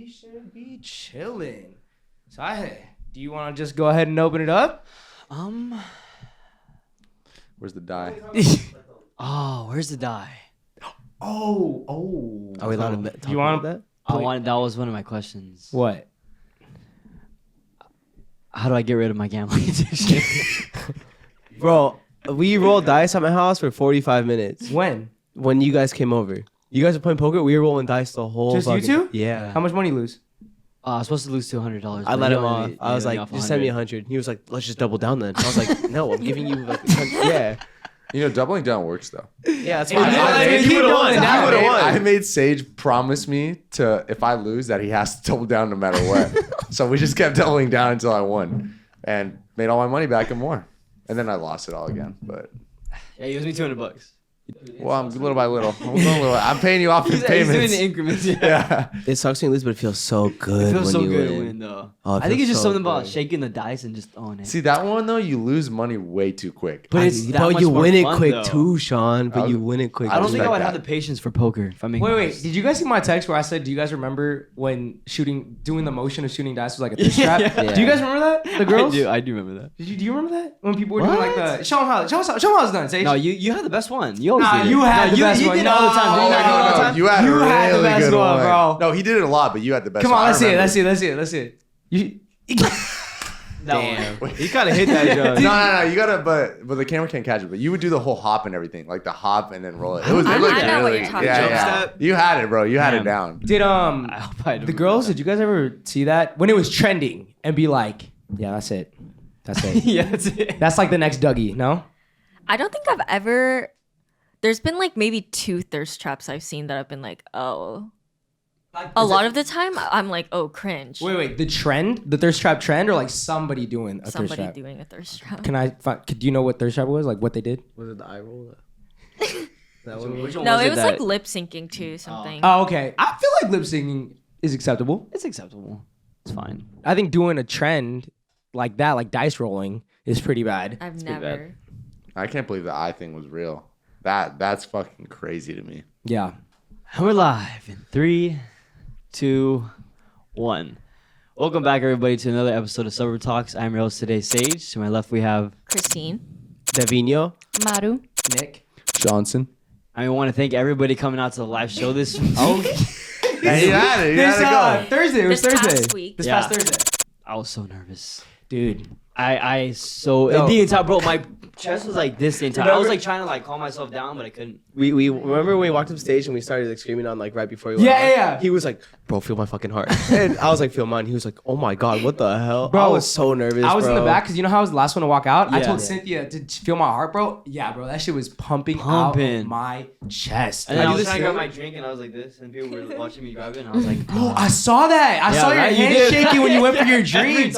we should be chilling. So do you want to just go ahead and open it up? Where's the die? Oh, where's the die? Oh. Are we allowed to talk You want about that? That was one of my questions. What? How do I get rid of my gambling addiction? Bro, we rolled dice at my house for 45 minutes. When you guys came over. You guys were playing poker. We were rolling dice the whole Just you two? Yeah. How much money you lose? I was supposed to lose $200. I let him off. I was like, just send me 100. He was like, let's just double down then. I was like, no, I'm giving you like, yeah. You know, doubling down works though. Yeah, that's If what you would've won. I made Sage promise me to, if I lose, that he has to double down no matter what. So we just kept doubling down until I won and made all my money back and more. And then I lost it all again. But yeah, he owes me $200. well, I'm little by little. I'm paying you off in payments. He's doing increments. Yeah. It sucks when you lose, but it feels so good. It feels when so you good win. to win, though. Oh, I think it's just so something about good. shaking the dice and just throwing it. See, that one though, you lose money way too quick. But it's that But much you more win it fun, quick though. too, Sean. But you win it quick. I don't think I would that. have the patience for poker if I make. Wait. Did you guys see my text where I said, do you guys remember when doing the motion of shooting dice was like a thirst trap? Yeah. Do you guys remember that? The girls? I do remember that. Do you remember that? When people were doing like the, show them how it's done, Sage. No, you had the best one. You always Nah, did it. you had the best you one. did it all the time. Did you not do it all the time? You had You a had the really best good one, bro. No, he did it a lot, but you had the best Come one. on, I let's see it. remember. Let's see it. You, Damn. You kind of hit that, John. No, you gotta, but the camera can't catch it. But you would do the whole hop and everything, like the hop and then roll it. It looked I know what really, you're talking yeah, about. yeah. You had it, bro. You had it down. did I hope I don't the girls? Did you guys ever see that when it was trending and be like, yeah, that's it. yeah, that's it. That's like the next Dougie. No. I don't think I've ever. There's been like maybe 2 thirst traps I've seen that I've been like, oh. A lot of the time, I'm like, oh, cringe. Wait. The thirst trap trend, or like somebody doing a thirst Somebody trap? doing a thirst trap. Do you know what thirst trap was? Like what they did? Was it the eye roll? Which one No, it was that- like lip syncing too, something. Oh, okay. I feel like lip syncing is acceptable. It's acceptable. It's fine. I think doing a trend like that, like dice rolling, is pretty bad. I've never. I can't believe the eye thing was real. That's fucking crazy to me. Yeah. And we're live in 3, 2, 1. Welcome back, everybody, to another episode of Suburb Talks. I'm your host today, Sage. To my left, we have Christine. Davino. Maru. Nick. Johnson. I want to thank everybody coming out to the live show this week. Yeah, you had it. You This had to go. Thursday. It was This Thursday. past week. This Yeah. past Thursday. I was so nervous. Dude. The entire, bro, my chest was like this the entire. I was like trying to like calm myself down, but I couldn't. We remember when we walked up stage and we started like screaming on like right before we went Yeah, on? yeah. He was like, bro, feel my fucking heart. And I was like, feel mine. He was like, oh my God, what the hell? Bro, I was so nervous, I was in bro. the back because you know how I was the last one to walk out? I Yeah. told Cynthia to feel my heart, bro. Yeah, bro. That shit was pumping out Pumping. of my chest. And then I was this trying to grab too? my drink and I was like this, and people were watching me grab it, and I was like, Bro, I saw that. I Yeah, saw your right? You hand did. shaking when you went for your every drink.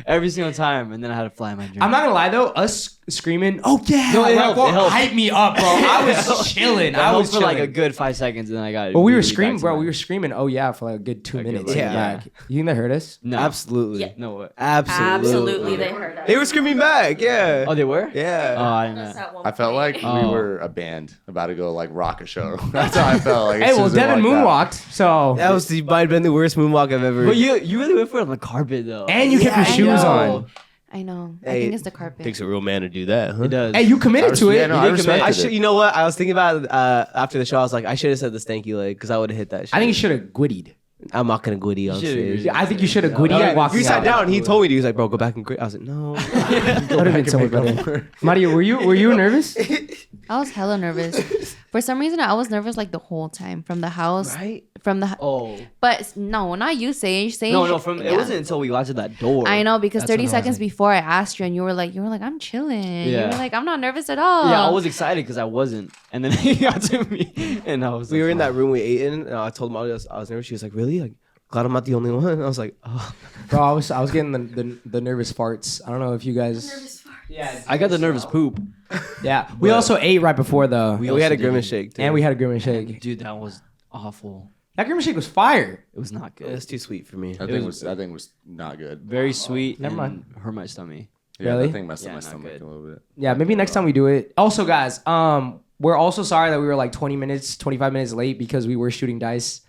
every single time, and then I had to fly my drink. I'm not gonna lie though, us screaming, oh yeah, No, it right, helped, bro, it helped. hype me up, bro. I was chilling. I I was for like a chilling. good 5 seconds, and then I got. Well, we were immediately screaming, back to bro. mine. We were screaming, oh yeah, for like a good 2 Okay, minutes. like, yeah. Back. You think that hurt us? No, Absolutely. Yeah. no what? Absolutely. They heard us. They were screaming back, yeah. Oh, they were. Yeah. Oh, I didn't know. I felt like we Oh. were a band about to go like rock a show. That's how I felt. Like, as Hey, soon well, as they Devin walked out. moonwalked, so That might have been the worst moonwalk I've ever. But you really went for it on the carpet though. and you kept your Yeah, I shoes know. on. I know. I Hey, think it's the carpet. Takes a real man to do that, huh? It does. Hey, you committed to it. Yeah, no, You I did commit. respect I it. should. You know what? I was thinking about it, after the show. I was like, I should have said the stanky leg because I would have hit that shit. I think you should have gwittied. I'm not gonna goody on Should've stage. goodied. Yeah, I think you should have gwittied Yeah, walking you sat out. down. He told me to. He was like, "Bro, go back and grit." I was like, "No." That would have been so much better. Mario, were you nervous? I was hella nervous. For some reason, I was nervous like the whole time from the house. Right? From the. Oh But no, not you, Sage. Sage. no! From yeah. it wasn't until we got to that door. I know because That's 30 when I was seconds like- before I asked you, and you were like, I'm chilling. You Yeah. were like, I'm not nervous at all. Yeah, I was excited because I wasn't, and then he got to me, and I was. We like, were in "Oh." that room we ate in, and I told Molly I was nervous. She was like, "Really? Like, glad I'm not the only one." And I was like, "Oh." Bro, I was getting the nervous farts. I don't know if you guys. Yeah, I got the nervous poop. yeah. We also ate right before the. We also had a did. grimace shake, too. And we had a grimace shake. Dude, that was awful. That grimace shake was fire. It was not good. It's too sweet for me. That thing was not good. Very sweet. Never and hurt my stomach. Yeah, Really? that thing messed up Yeah, my not stomach good. a little bit. Yeah, maybe next time we do it. Also, guys, we're also sorry that we were like 25 minutes late because we were shooting dice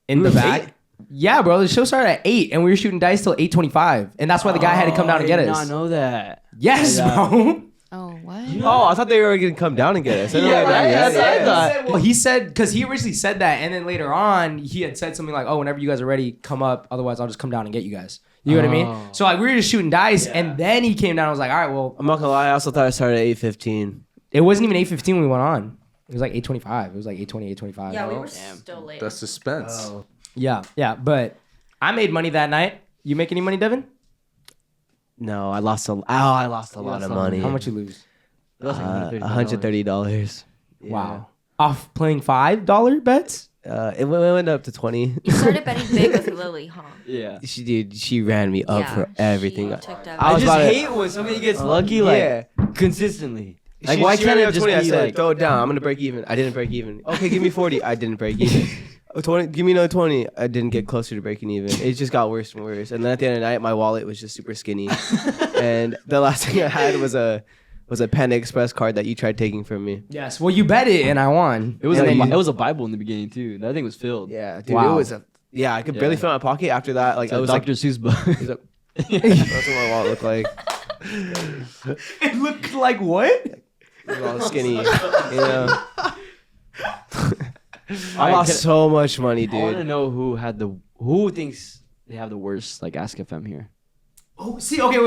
in the back. Yeah, bro. The show started at 8, and we were shooting dice till 8:25, and that's why the guy had to come down and get I did us. not know that. Yes, bro. Oh, what? Oh, I thought they were gonna come down and get us. Yeah, right? That's what I thought. Well, he said because he originally said that, and then later on he had said something like, "Oh, whenever you guys are ready, come up. Otherwise, I'll just come down and get you guys." You know what I mean? So like we were just shooting dice, and then he came down. And was like, "All right, well, I'm not gonna lie. I also thought it started at 8:15. it wasn't even 8:15 when we went on. It was like 8:25. It was like 8:20, 8:25. Yeah, we were still late. The suspense. Yeah. But I made money that night. You make any money, Devin? No, I lost a lot of money. How much you lose? $130. Yeah. Wow. Off playing $5 bets? It went up to 20. You started betting big with Lily, huh? Yeah. She ran me up for everything. She took I I was just about to- hate when somebody gets lucky like consistently. Like why She can't ran me it up just 20. I be said, like throw it down. I'm gonna break even. I didn't break even. Okay, give me 40. I didn't break even. 20. Give me another 20. I didn't get closer to breaking even. It just got worse and worse. And then at the end of the night, my wallet was just super skinny. And the last thing I had was a Panda Express card that you tried taking from me. Yes. Well, you bet it and I won. it was And a, then you- it was a Bible in the beginning too. That thing was filled. Yeah, dude. Wow. It was I could barely fit in my pocket after that. Like It I was was Dr. Seuss book. like, that's what my wallet looked like. It looked like what? It was all skinny. You know. I Alright, lost so much money, I want to dude. know who thinks they have the worst like Ask FM here. Oh, see, okay,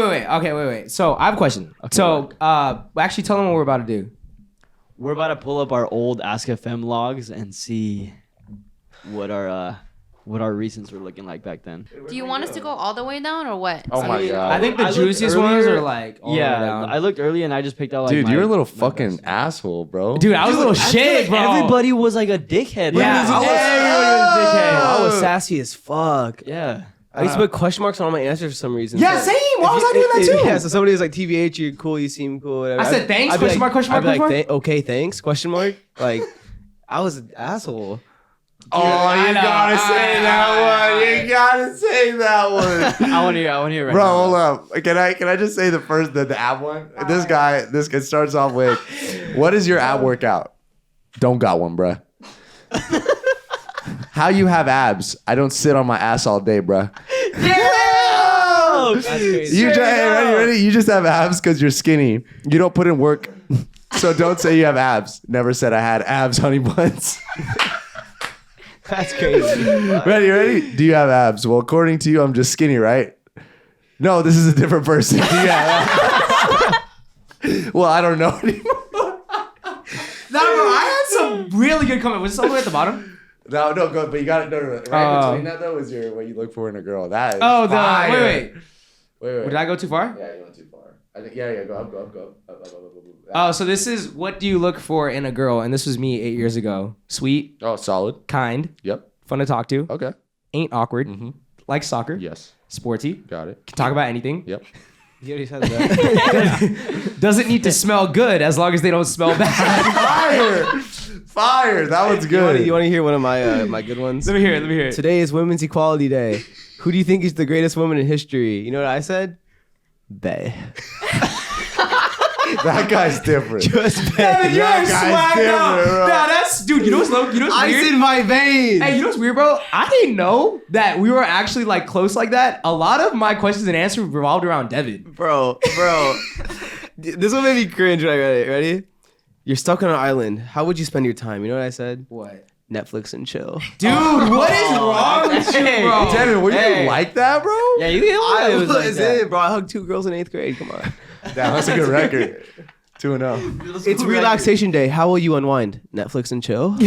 wait. So I have a question. Actually tell them what we're about to do. We're about to pull up our old Ask FM logs and see what our recents were looking like back then. Do you want us to go all the way down or what? Oh my god. I think the I looked juiciest ones earlier- are like all the way Yeah, down. I looked early and I just picked out like Dude, my- you're a little my fucking best. asshole, bro. Dude, I was a little I feel shit, like bro. Everybody was like a dickhead. Yeah, bro. everybody was a dickhead. I was sassy as fuck. Yeah. I used to put question marks on all my answers for some reason. Yeah, So same. Why was I doing that too? Yeah, so somebody was like, TBH, you're cool, you seem cool, whatever. I said, thanks, I'd be question mark, question I'd mark, be question like, okay, thanks, question mark. Like, I was an asshole. Oh, I you know. gotta say that one. You gotta say that one. I want to hear right Bro, now. hold up. Can I just say the ab one? This guy starts off with, what is your ab workout? Don't got one, bruh. How you have abs? I don't sit on my ass all day, bruh. That's crazy. You just, hey, ready? You just have abs because you're skinny. You don't put in work. So don't say you have abs. Never said I had abs, honey buns. That's crazy. Ready? Do you have abs? Well, according to you, I'm just skinny, right? No, this is a different person. Do you have abs? Well, I don't know anymore. No, bro, I had some really good comment. Was this all the way at the bottom? No, go. But you got it. No. Right between that though is what you look for in a girl. That is Oh, fire. wait. Did I go too far? Yeah, you went too far. I think. Yeah. Go up. Oh, so this is what do you look for in a girl? And this was me 8 years ago. Sweet, Oh, solid. kind, Yep. fun to talk to, Okay. ain't awkward, Mhm. likes soccer, Yes. sporty, Got it. can talk about anything, Yep. You already said that. doesn't need to smell good as long as they don't smell bad. Fire. That one's You want good. to hear one of my my good ones? Let me hear it. Today is Women's Equality Day. Who do you think is the greatest woman in history? You know what I said? Bae. That guy's different. Just Devin, Bae. you're That guy's swagged out. different, bro. Nah, that's dude. You know what's Ice weird? in my veins. Hey, you know what's weird, bro? I didn't know that we were actually like close like that. A lot of my questions and answers revolved around Devin. Bro. This one made me cringe when I read it. Ready? You're stuck on an island. How would you spend your time? You know what I said? What? Netflix and chill. Dude, what is wrong with you, bro? Devin, were you like that, bro? Yeah, you can I was like was that. in, bro. I hugged 2 girls in 8th grade. Come on. That's a good record. 2-0. It's relaxation day. How will you unwind? Netflix and chill?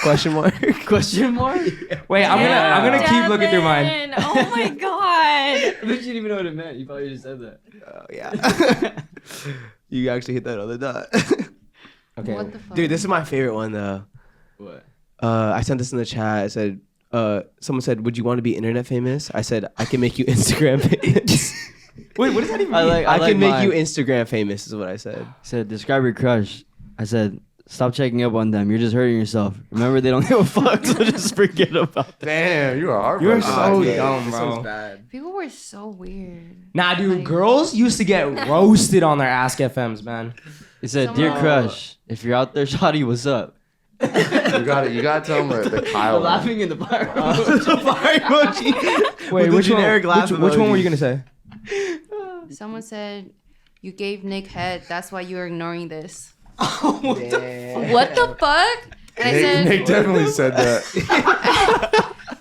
Question mark. Question mark? Wait, I'm gonna keep looking through mine. Devin, Oh my god. I bet you didn't even know what it meant. You probably just said that. Oh yeah. You actually hit that on the dot. Okay. What the fuck? Dude, this is my favorite one though. What? I sent this in the chat. I said, someone said, "Would you want to be internet famous?" I said, "I can make you Instagram famous." Wait, what does that even mean? I can make mine. you Instagram famous. Is what I said. Said describe your crush. I said stop checking up on them. You're just hurting yourself. Remember they don't give a fuck, so just forget about them. Damn, you are hard. You're bro. so Yeah. dumb, This one's bro. bad. People were so weird. Nah, dude, Like- girls used to get roasted on their Ask FMs, man. He said, Someone- "Dear crush, if you're out there, shawty, what's up? You gotta tell him the Kyle. one. Laughing in the fire. The fire emoji. Wait, With which the one? generic laugh Which one were emoji. you gonna say? Someone said you gave Nick head. That's why you're ignoring this. Damn. What the fuck? And I said, Nick definitely said that.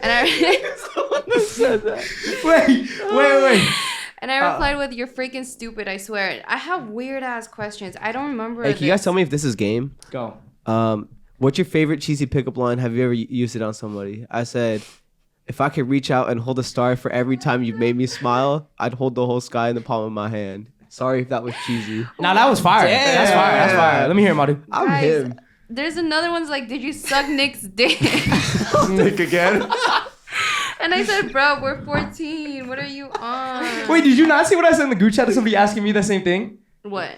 and I Wait. and I replied with, "You're freaking stupid. I swear." I have weird ass questions. I don't remember. Hey, can you guys this. tell me if this is game? Go. What's your favorite cheesy pickup line? Have you ever used it on somebody? I said, if I could reach out and hold a star for every time you've made me smile, I'd hold the whole sky in the palm of my hand. Sorry if that was cheesy. Now that was fire. Damn. That's fire. That's fire. Let me hear it, Madu. I'm Guys, him. There's another one's like, "Did you suck Nick's dick?" Nick again. And I said, "Bro, we're 14. What are you on?" Wait, did you not see what I said in the group chat to somebody asking me the same thing? What?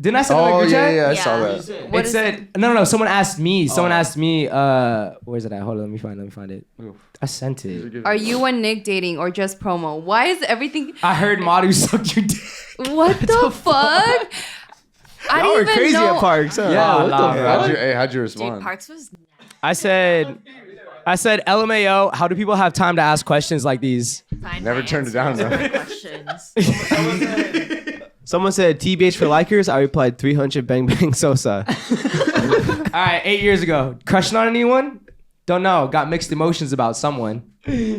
Didn't I say that in the Oh group chat? yeah, I saw Yeah. that. What It is said no. Someone asked me. Someone asked me. Where's it at? Hold on. Let me find it. I sent it. Are you and Nick dating or just promo? Why is everything? I heard Madu suck your dick. What the fuck? I Y'all didn't are even crazy know. at Parks, huh? Yeah, what the nah, fuck? How'd you Dude, respond? Parks was. I said, LMAO. How do people have time to ask questions like these? Find Never my turned it down, answers though. to Questions. Someone said TBH for likers. I replied 300 bang bang Sosa. All right, 8 years ago, crushing on anyone? Don't know. Got mixed emotions about someone. Oh, he's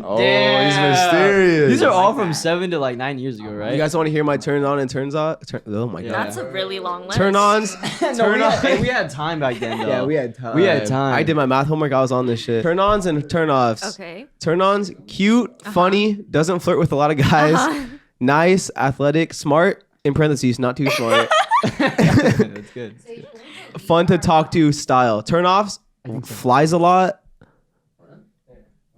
mysterious. These are all from 7 to like 9 years ago, right? You guys want to hear my turn on and turns off? Oh my god. That's a really long list. Turn ons. we had time back then, though. Yeah, we had time. We had time. I did my math homework. I was on this shit. Turn ons and turn offs. Okay. Turn ons, cute, funny, doesn't flirt with a lot of guys, nice, athletic, smart, in parentheses, not too smart, That's good. fun to talk to style. Turn offs, flies a lot.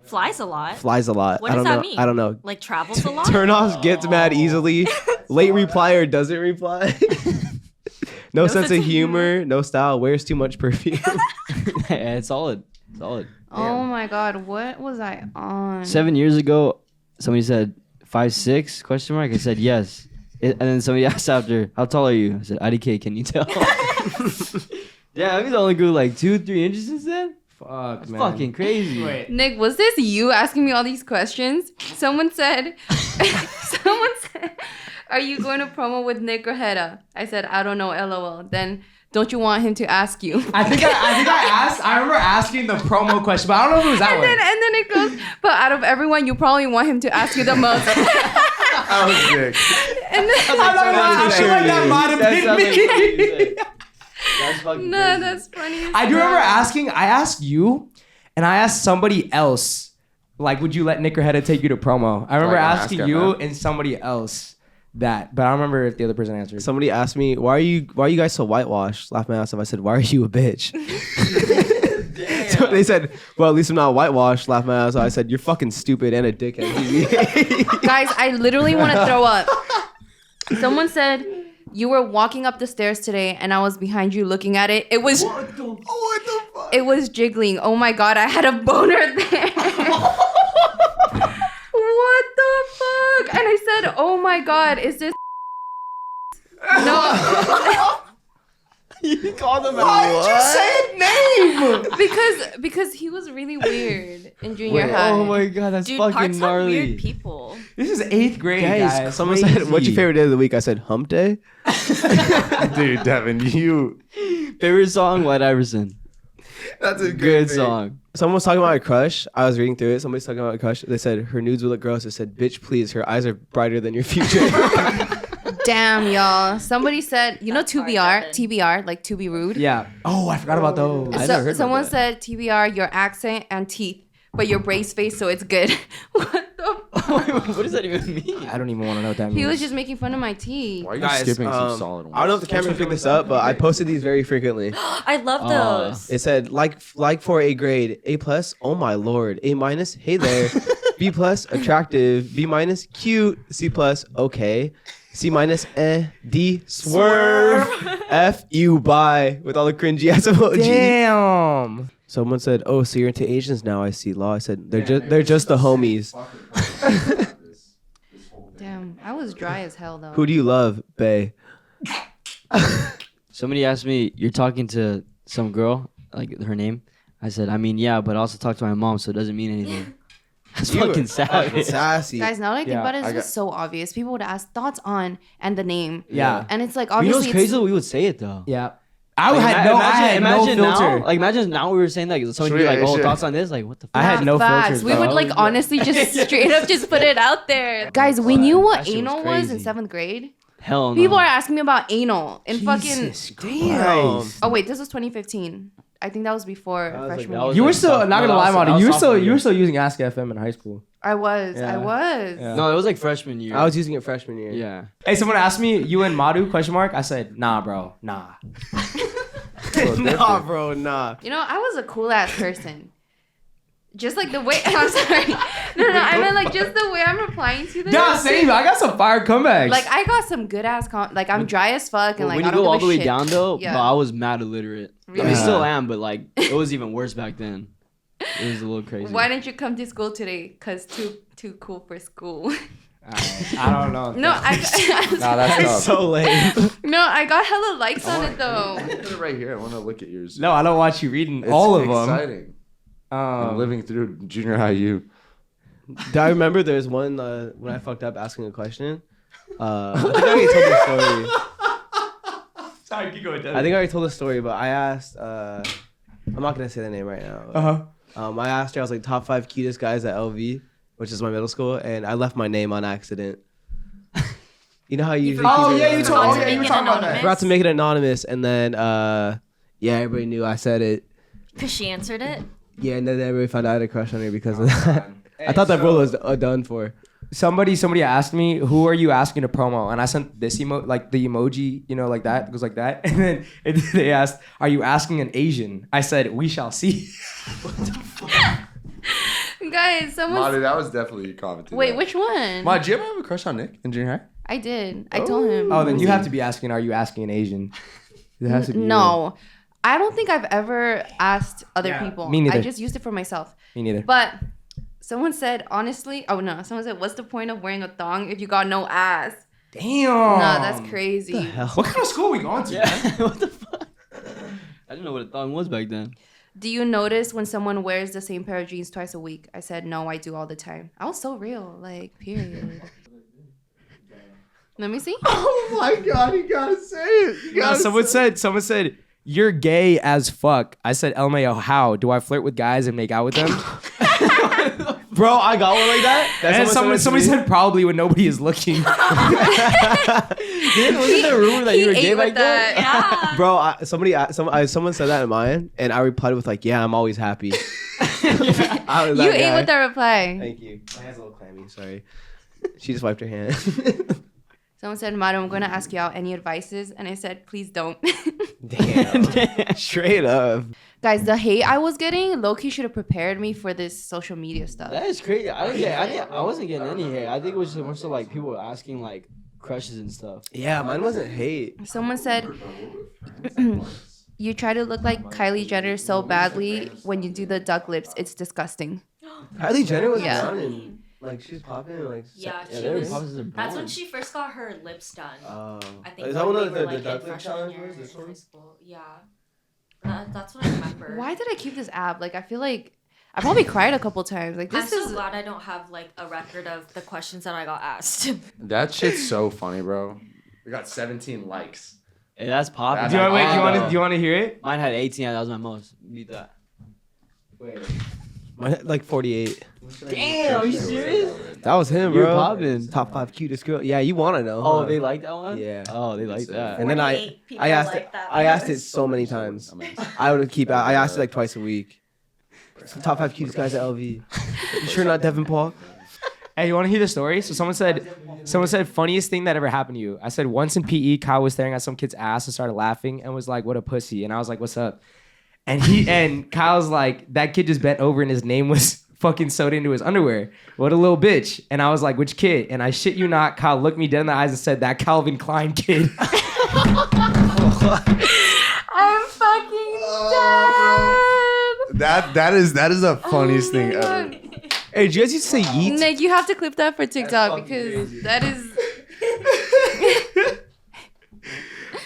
Flies a lot. Flies a lot. What I does don't that know. mean? I don't know. Like travels a lot. Turn offs, gets mad easily. Late reply or doesn't reply. No sense of humor, no style, wears too much perfume. Yeah, it's solid. Oh my god, what was I on? 7 years ago, somebody said 5'6" question mark. I said yes, and then somebody asked after, "How tall are you?" I said IDK. Can you tell? Yeah, I mean, only grew like 2-3 inches since then. Fuck, It's man. fucking crazy. Wait. Nick, was this you asking me all these questions? Someone said, "Are you going to promo with Nick or Hedda?" I said, "I don't know, LOL." Then, don't you want him to ask you? I think I asked. I remember asking the promo question, but I don't know if it was that And one. then it goes, "But out of everyone, you probably want him to ask you the most." That was big. And then, I'm not gonna lie, I feel like that might have been me. That's fucking no, crazy. that's funny. I do remember asking. I asked you, and I asked somebody else. Like, would you let Nick or Hedda take you to promo? I remember Like, asking ask you him, and somebody else that, but I don't remember if the other person answered. Somebody asked me, why are you guys so whitewashed? Laughed my ass off. I said, why are you a bitch? So they said, well, at least I'm not whitewashed. Laughed my ass off. I said, you're fucking stupid and a dickhead. Guys, I literally want to throw up. Someone said you were walking up the stairs today, and I was behind you looking at it. It was What the fuck? It was jiggling. Oh my god, I had a boner there. What the fuck? And I said, "Oh my god, is this?" No, You called him Why did you say a name? because he was really weird in junior high. Oh my god, that's Dude, fucking Parks had gnarly. weird people. This is 8th grade, guys. Someone said, what's your favorite day of the week? I said, hump day. Dude, Devin, you. Favorite song, White Iverson. That's a Good song. Someone was talking about a crush. I was reading through it. Somebody's talking about a crush. They said, her nudes will look gross. I said, bitch, please. Her eyes are brighter than your future. Damn, y'all. Somebody said, you know, TBR, like to be rude. Yeah. Oh, I forgot about those. I never heard about Someone that. said TBR, your accent and teeth, but your brace face, so it's good. What the fuck? What does that even mean? I don't even want to know what that means. He was just making fun of my teeth. Why are you Guys, skipping some solid ones? I don't know if the camera picked this up, but I posted these very frequently. I love those. It said, like for a grade, A+, oh my lord, A-, hey there, B+, attractive, B-, cute, C+, okay, C-, D, swerve, F, you, bye, with all the cringy ass emojis. Damn. Someone said, "Oh, so you're into Asians now? I see." Law. I said, "They're just the homies." Damn, I was dry as hell though. Who do you love, Bae? Somebody asked me, "You're talking to some girl?" like her name. I said, I mean, yeah, but I also talked to my mom, so it doesn't mean anything. That's You were fucking fucking savage. sassy. Guys, now that I think Yeah, about it, I it's just so obvious. People would ask thoughts on and the name. Yeah. And it's like, You know obviously, what's crazy? We would say it though. Yeah. I Like, had no imagine filter. now. Like imagine now we were saying like somebody be like, oh, thoughts on this? Like what the fuck? I had no facts. filters, We bro. would like honestly just straight up just put it out there. Guys, we knew what That shit was anal was in crazy. 7th grade. Hell no. People are asking me about anal in fucking. Damn. Oh wait, this was 2015. I think that was before That was like- freshman that year. was You were like still sophomore- not gonna no, lie, that was- Monty. that You were was still sophomore using Ask FM in high school. I was. Yeah. year. No, it was like freshman year. I was using it freshman year. Yeah. Hey, someone asked me, you and Madu? Question mark. I said, nah, bro, nah. Nah, bro, nah. You know, I was a cool ass person. Just like the way I'm sorry. No, I meant like just the way I'm replying to this. Nah, same. I got some fire comebacks. Like I got some good ass like I'm dry as fuck and like when I you don't go all give the a way shit. down though, Yeah. bro, I was mad illiterate. I Really? mean, still am, but like it was even worse back then. It was a little crazy. Why didn't you come to school today? Cause too cool for school. I don't know. No, Nah, that's tough. So lame. no, I got hella likes on it though. Put it right here. I want to look at yours. No, I don't want you reading It's all of them. exciting. I'm living through junior high U. Do I remember there's one when I fucked up asking a question? I think I already told the story. Sorry, keep going. I think I already told the story, but I asked. I'm not gonna say the name right now. I asked her. I was like top 5 cutest guys at LV, which is my middle school, and I left my name on accident. You know how you usually. Oh keep yeah, it you anonymous? told. Oh yeah, you were talking about I that. forgot to make it anonymous, and then yeah, everybody knew I said it. Because she answered it. Yeah, and then everybody found out I had a crush on her because of that. I thought that rule was done for. Somebody asked me, who are you asking to promo? And I sent this like the emoji, you know, like that. It goes like that. And then they asked, are you asking an Asian? I said, we shall see. Guys, someone. Madu, that was definitely you commented. Wait, that. which one? Ma, did you ever have a crush on Nick in junior high? I did. I told him. Oh, then you have to be asking, are you asking an Asian? It has to be No, I don't think I've ever asked other Yeah, people. me neither. I just used it for myself. Me neither. But someone said, honestly, oh no, someone said, what's the point of wearing a thong if you got no ass? Damn. Nah, that's crazy. What kind of school we going to? Yeah. Man? What the fuck? I didn't know what a thong was back then. Do you notice when someone wears the same pair of jeans twice a week? I said, no, I do all the time. I was so real, like, period. Let me see. Oh my god, you gotta say it. No, someone said, you're gay as fuck. I said, LMAO, how? Do I flirt with guys and make out with them? Bro, I got one like that. And somebody said probably when nobody is looking. Wasn't there a rumor that you were He gay ate back with then? that. Yeah. Bro, someone said that in mine, and I replied with like, "Yeah, I'm always happy." I was You that ate guy. with the reply. Thank you. My hand's a little clammy. Sorry. She just wiped her hand. Someone said, Madam, I'm going to ask you out any advices. And I said, please don't. Damn. Straight up. Guys, the hate I was getting, low-key should have prepared me for this social media stuff. That is crazy. I wasn't getting any hate. I think it was more so like people were asking like crushes and stuff. Yeah, mine wasn't hate. Someone said, you try to look like Kylie Jenner so badly when you do the duck lips. It's disgusting. Kylie Jenner was Yeah. brown and like she was popping like. Yeah, Yeah, she they were was. popping their That's when brand. she first got her lips done. Oh. I think Is that when one they of were, the like, in duck lip freshman challenge year was? This in high one? school. Yeah. That's what I remember. Why did I keep this app? Like, I feel like I probably cried a couple times. Like, I'm this so is... glad I don't have like a record of the questions that I got asked. That shit's so funny, bro. We got 17 likes. Hey, that's popping. Do you want- Do you want to hear it? Mine had 18. That was my most. Beat that. Wait. Mine had, like 48. Damn, are you serious? That was him, You're bro. popping. Top 5 cutest girl. Yeah, you want to know? Oh, huh? they like that one? Yeah. Oh, they like that. And then 48 people I asked like it. that I asked one. it so many times. I would keep. I asked it like twice a week. Top 5 cutest guys at LV. You sure not Devin Paul? Hey, you want to hear the story? So someone said, funniest thing that ever happened to you. I said, once in PE, Kyle was staring at some kid's ass and started laughing and was like, what a pussy. And I was like, what's up? And Kyle's like, that kid just bent over and his name was fucking sewed into his underwear. What a little bitch. And I was like, which kid? And I shit you not, Kyle looked me dead in the eyes and said, that Calvin Klein kid. I'm fucking dead. That is the funniest Oh my thing God. ever. Hey, did you guys used to say yeet? Nick, you have to clip that for TikTok because that is...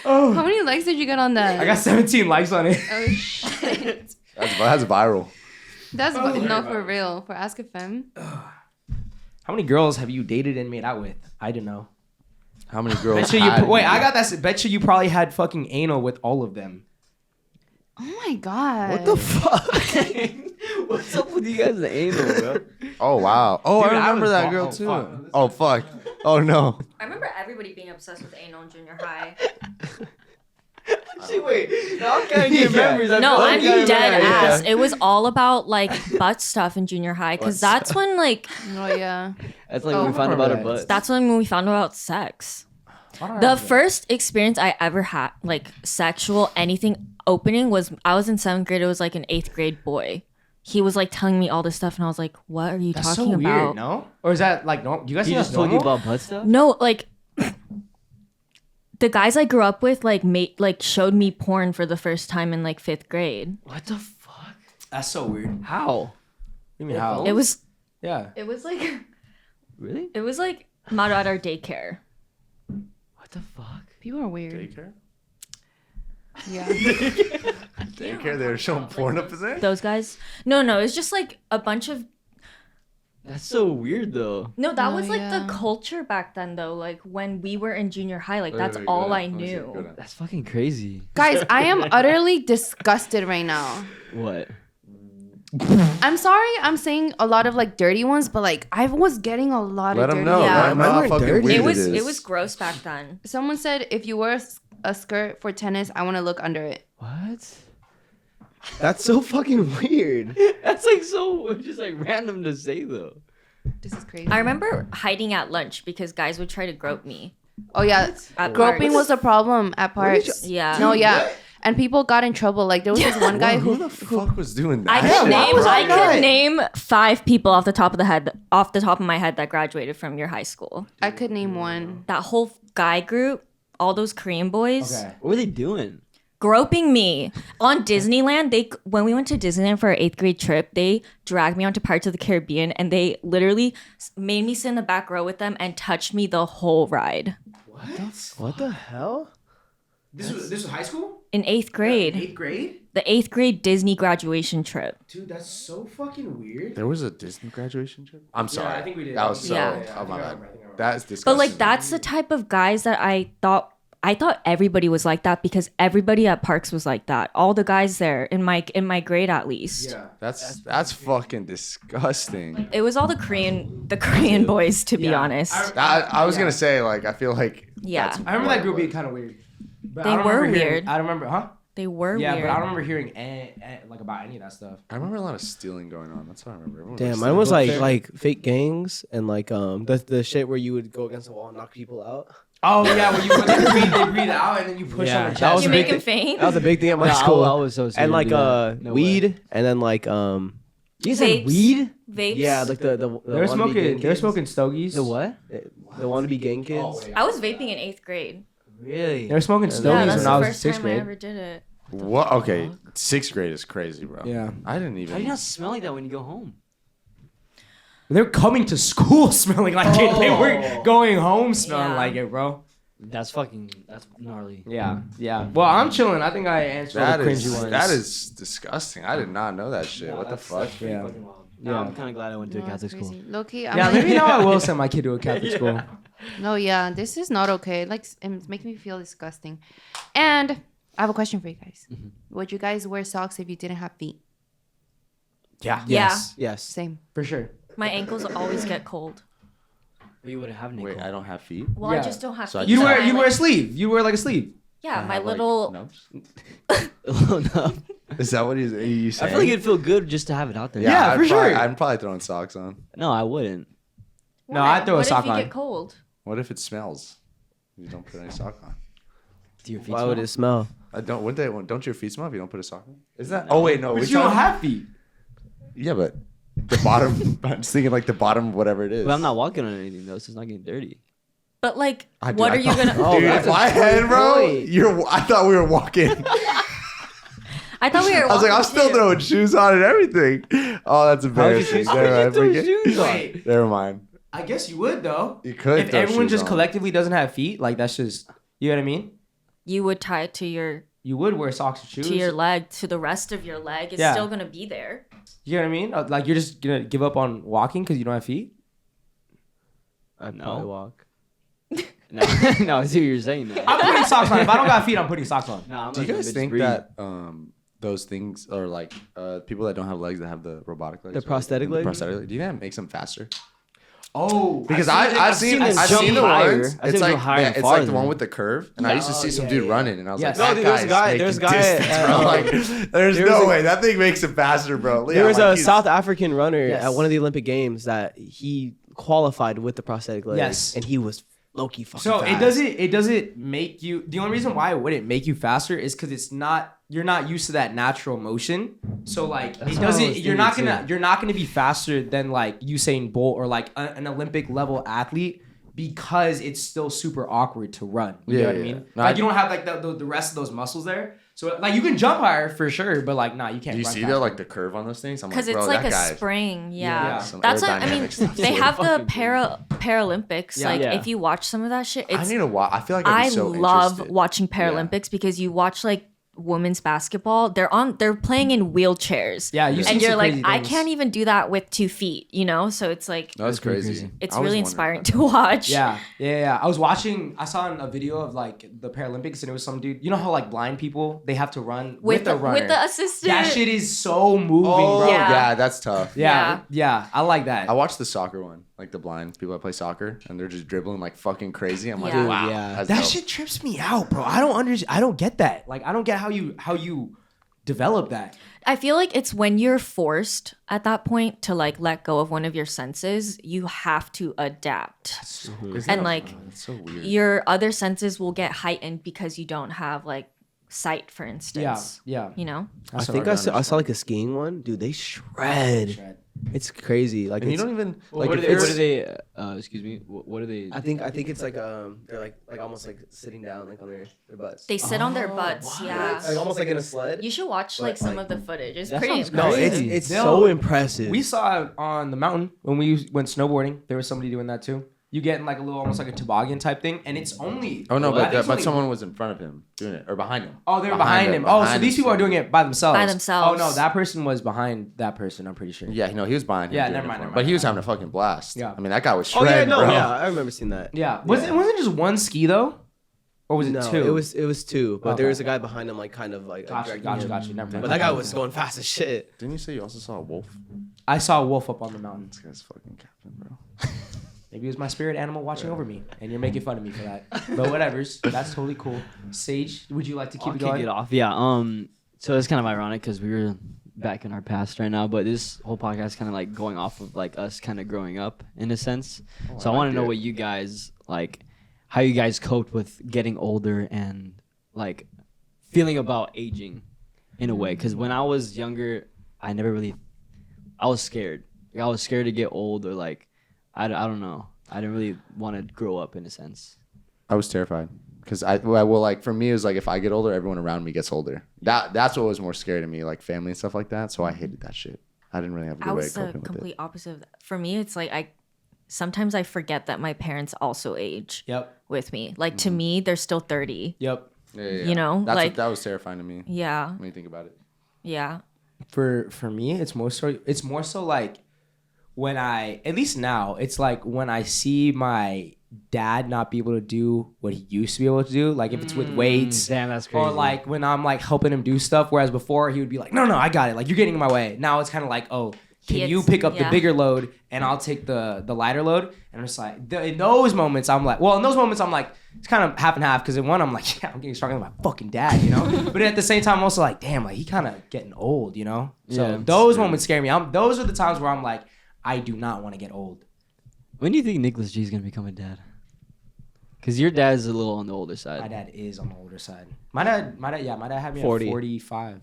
How many likes did you get on that? I got 17 likes on it. Oh, shit. That's viral. That's no for real. For Ask a Femme. How many girls have you dated and made out with? I don't know. How many girls? Bet you I got that. Bet you probably had fucking anal with all of them. Oh my god. What the fuck? What's up with you guys? The anal, bro. Oh wow. Oh, Dude, I remember was that bu- girl oh, too. fuck. Oh fuck. Oh no. I remember everybody being obsessed with anal in junior high. Wait, now I'm kind of getting memories. No, I'm dead ass. It was all about like butt stuff in junior high because that's when like Oh yeah. That's like when we found about our butts. that's when we found out sex. The first experience I ever had, like sexual anything opening, was I was in 7th grade. It was like an 8th grade boy. He was like telling me all this stuff, and I was like, "What are you That's talking so about?" weird, no? Or is that like no? You guys He think just that's told you normal? about butt stuff? No, like the guys I grew up with, like showed me porn for the first time in like 5th grade. What the fuck? That's so weird. How? What do you mean how? It was Yeah. Really? not at our daycare. What the fuck? People are weird. Daycare. Yeah. Daycare. They were showing porn up in there. Those guys? No, it's just like a bunch of. That's so weird though. No, that Oh, was like yeah. the culture back then, though. Like when we were in junior high, like that's Wait, all go I ahead. Let me see. Go knew. ahead. That's fucking crazy. Guys, I am utterly disgusted right now. What? I'm sorry I'm saying a lot of like dirty ones, but like I was getting a lot Let of them dirty know. Yeah. Let 'em know how Mine were fucking dirty. weird It is. was gross back then. Someone said if you wear a skirt for tennis, I want to look under it. What? That's so fucking weird. That's like so just like random to say though. This is crazy. I remember hiding at lunch because guys would try to grope me. Oh yeah, At groping parks. was a problem at parks. Yeah. No, yeah. And people got in trouble. Like there was this one guy Who who the fuck was doing that? I could name 5 people off the top of my head that graduated from your high school. I could name one. That whole guy group, all those Korean boys, Okay. What were they doing? groping me on Disneyland. When we went to Disneyland for our 8th grade trip, they dragged me onto Pirates of the Caribbean, and they literally made me sit in the back row with them and touched me the whole ride What the hell? This was high school? in 8th grade. 8th grade? The 8th grade Disney graduation trip. Dude, that's so fucking weird. There was a Disney graduation trip. I'm sorry. I think we did. That was so. Yeah. Oh my I bad. think I remember. That's disgusting. But like that's the type of guys that I thought everybody was like that because everybody at Parks was like that. All the guys there in my grade at least. Yeah. That's fucking disgusting. It was all the Korean boys, to be honest. I was gonna say like I feel like Yeah. that's I remember that group what it being kind of weird. But They I don't were remember hearing- weird. I don't remember, huh? They were Yeah, weird. but I don't remember hearing like about any of that stuff. I remember a lot of stealing going on. That's what I remember. Everyone Damn, stealing. mine was like fake gangs and like the shit where you would go against the wall and knock people out. Oh yeah, when they breathe out and then you push Yeah, on the that was chest. you a make big him faint. That was a big thing at my No, school. I was so scared and to like do that. No weed way. and then like You said Vapes. weed? Vapes. yeah, like the They were wannabe gang smoking. They were kids. smoking stogies. The what? The wannabe gang kids. I was vaping in 8th grade. Really? They were smoking Yeah, stogies that's when I the was first 6th time I grade. ever did it. What? Okay, 6th grade is crazy, bro. Yeah. I didn't How do even. you not smell like that when you go home? They're coming to school smelling like it. They were going home smelling Yeah. like it, bro. That's gnarly. Yeah, yeah. Well, I'm chilling. I think I answered all That the cringy is ones. that is disgusting. I did not know that shit. What the fuck? Yeah. Yeah, I'm kind of glad I went to a Catholic school. Low key, Yeah, maybe now I will send my kid to a Catholic school. No, yeah, this is not okay. Like, it's making me feel disgusting. And I have a question for you guys. Would you guys wear socks if you didn't have feet? Yeah. Yes. Yes. Same. For sure. My ankles always get cold. But you wouldn't have Nicole. Wait, I don't have feet. Well, I Yeah. just don't have So I feet. just You have- wear a sleeve. You wear like a sleeve. Yeah, I my have, like, little. nubs? No. Is that what you I saying? feel like it'd feel good just to have it out there. Yeah, I'd for probably- sure. I'm probably throwing socks on. No, I wouldn't. No, I'd throw a what sock if you on. get cold? What if it smells? You don't put any sock on. Do your feet Why would smell? it smell? I don't. Don't your feet smell if you don't put a sock on? Is that? Oh wait, no. But we're you don't talking- have feet. Yeah, but the bottom. I'm just thinking like the bottom, whatever it is. But I'm not walking on anything though, so it's not getting dirty. But like, I do- what I are you thought- gonna? Oh, Dude, that's in a my head, good bro. point. I thought we were walking. I thought we were. I was like, I'm walking still too. throwing shoes on and everything. Oh, that's embarrassing. How would you throw shoes on? Wait, Never mind. I guess you would though. You could. If throw everyone shoes just on. collectively doesn't have feet, like that's just, you know what I mean? You would tie it to your you would wear socks or shoes to your leg, to the rest of your leg. It's Yeah. still gonna be there. You know what I mean? Like you're just gonna give up on walking because you don't have feet. I'd No. probably walk. No, no, I see what you're saying. Now. I'm putting socks on. If I don't got feet, I'm putting socks on. No, I'm Do you letting guys the bitch think breathe. that those things are like people that don't have legs that have the robotic legs? The prosthetic legs? Prosthetic leg? Do you think that makes them faster? Oh, Because I've seen them I've jump seen the higher. ones. I've It's seen them like higher and it's like the farther. one with the curve, and I used to see some dude running, and I was Yes. like, No, that dude, there's a guy's guy- making there's a guy distance, at, bro. Like, there's there no was a- way that thing makes him faster, bro. There was like, a he's- South African runner Yes. at one of the Olympic Games that he qualified with the prosthetic legs. Yes. And he was low-key fucking So fast. it doesn't make you. The only reason why it wouldn't make you faster is because it's not. You're not used to that natural motion. So like That's it what I doesn't. was You're not thinking, gonna. too. You're not gonna be faster than like Usain Bolt or like an Olympic level athlete because it's still super awkward to run. You know Yeah, what I yeah. mean? No, Like I- you don't have like the rest of those muscles there. So like you can jump higher for sure, but like nah, you can't. Do you run see faster. though, like the curve on those things? I'm Because like, bro, it's like that a guy. spring, Yeah. yeah. Some That's what I mean. aerodynamic stuff. They have the fucking Paralympics. Yeah. Like Yeah. if you watch some of that shit, I it's need to watch. I feel like I'd I be so love interested. watching Paralympics because you watch like women's basketball. They're playing in wheelchairs. Yeah, you see and you're some like, crazy I things. can't even do that with 2 feet, you know? So it's like That's pretty crazy. crazy. it's I was really wondering inspiring about to watch. Yeah. I was watching. I saw a video of like the Paralympics, and it was some dude. You know how like blind people they have to run with the runner. with the assistant. That shit is so moving, Oh, bro. Yeah. yeah, that's tough. Yeah, I like that. I watched the soccer one, like the blind people that play soccer, and they're just dribbling like fucking crazy. I'm like, Yeah. wow, Yeah. that's That dope. shit trips me out, bro. I don't get that. Like, I don't get how you develop that. I feel like it's when you're forced at that point to like let go of one of your senses, you have to adapt. Isn't And that- like it's so weird. your other senses will get heightened because you don't have like sight, for instance. Yeah. You know? I think I saw like a skiing one. Dude, they shred. It's crazy. Like And you it's- don't even Like, like what, if are they, what it's- are they? Excuse me. What are they? I think it's like they're like almost like sitting down like on their butts. They sit on their butts. Yeah. Like almost like in a sled. You should watch like some of the footage. It's That pretty sounds No, impressive. it's They'll- so impressive. We saw it on the mountain when we went snowboarding. There was somebody doing that too. You get in like a little, almost like a toboggan type thing, and it's only. Oh no, I think but it's only- someone was in front of him doing it, or behind him. Oh, they were behind him. Oh, so behind these people are doing it by themselves. By themselves. Oh no, that person was behind that person. I'm pretty sure. Yeah, no, he was behind him. Yeah, doing never it mind, for him. never But mind. he was having a fucking blast. Yeah. I mean, that guy was Oh yeah, shredding, no, bro. yeah, I remember seeing that. Yeah. Wasn't just one ski though, or was it No, two? it was two, but Okay. there was a guy behind him, like kind of like Gotcha. dragging him. Never mind. But that guy was going fast as shit. Didn't you say you also saw a wolf? I saw a wolf up on the mountain. This guy's fucking capping, bro. Maybe it was my spirit animal watching over me, and you're making fun of me for that. But whatever's, that's totally cool. Sage, would you like to keep I'll it kick going? it off. Yeah. So it's kind of ironic because we were back in our past right now, but this whole podcast is kind of like going off of like us kind of growing up in a sense. So I want to know what you guys like, how you guys coped with getting older and like feeling about aging in a way. Because when I was younger, I was scared. Like, I was scared to get old or like, I don't know. I didn't really want to grow up in a sense. I was terrified because like for me it was like if I get older, everyone around me gets older. That's what was more scary to me, like family and stuff like that. So I hated that shit. I didn't really have a I good way of was the coping with complete it. opposite of that. For me, it's like sometimes I forget that my parents also age Yep. with me. Like to me, they're still 30. Yep. Yeah. You know, that was terrifying to me Yeah. when you think about it. Yeah. For me, it's more so like when at least now, it's like when I see my dad not be able to do what he used to be able to do, like if it's with weights, Damn, that's crazy. or like when I'm like helping him do stuff, whereas before he would be like, no, I got it, like you're getting in my way. Now it's kind of like, oh, can you pick up the Yeah. bigger load and I'll take the lighter load? And I'm just like, in those moments I'm like, it's kind of half and half, because in one I'm like, yeah, I'm getting stronger than my fucking dad, you know. But at the same time I'm also like, damn, like he kind of getting old, you know. So Yeah. those moments scare me. Those are the times where I'm like, I do not want to get old. When do you think Nicholas G is gonna become a dad? Because your dad's a little on the older side. My dad is on the older side. My dad had me 40. at 45.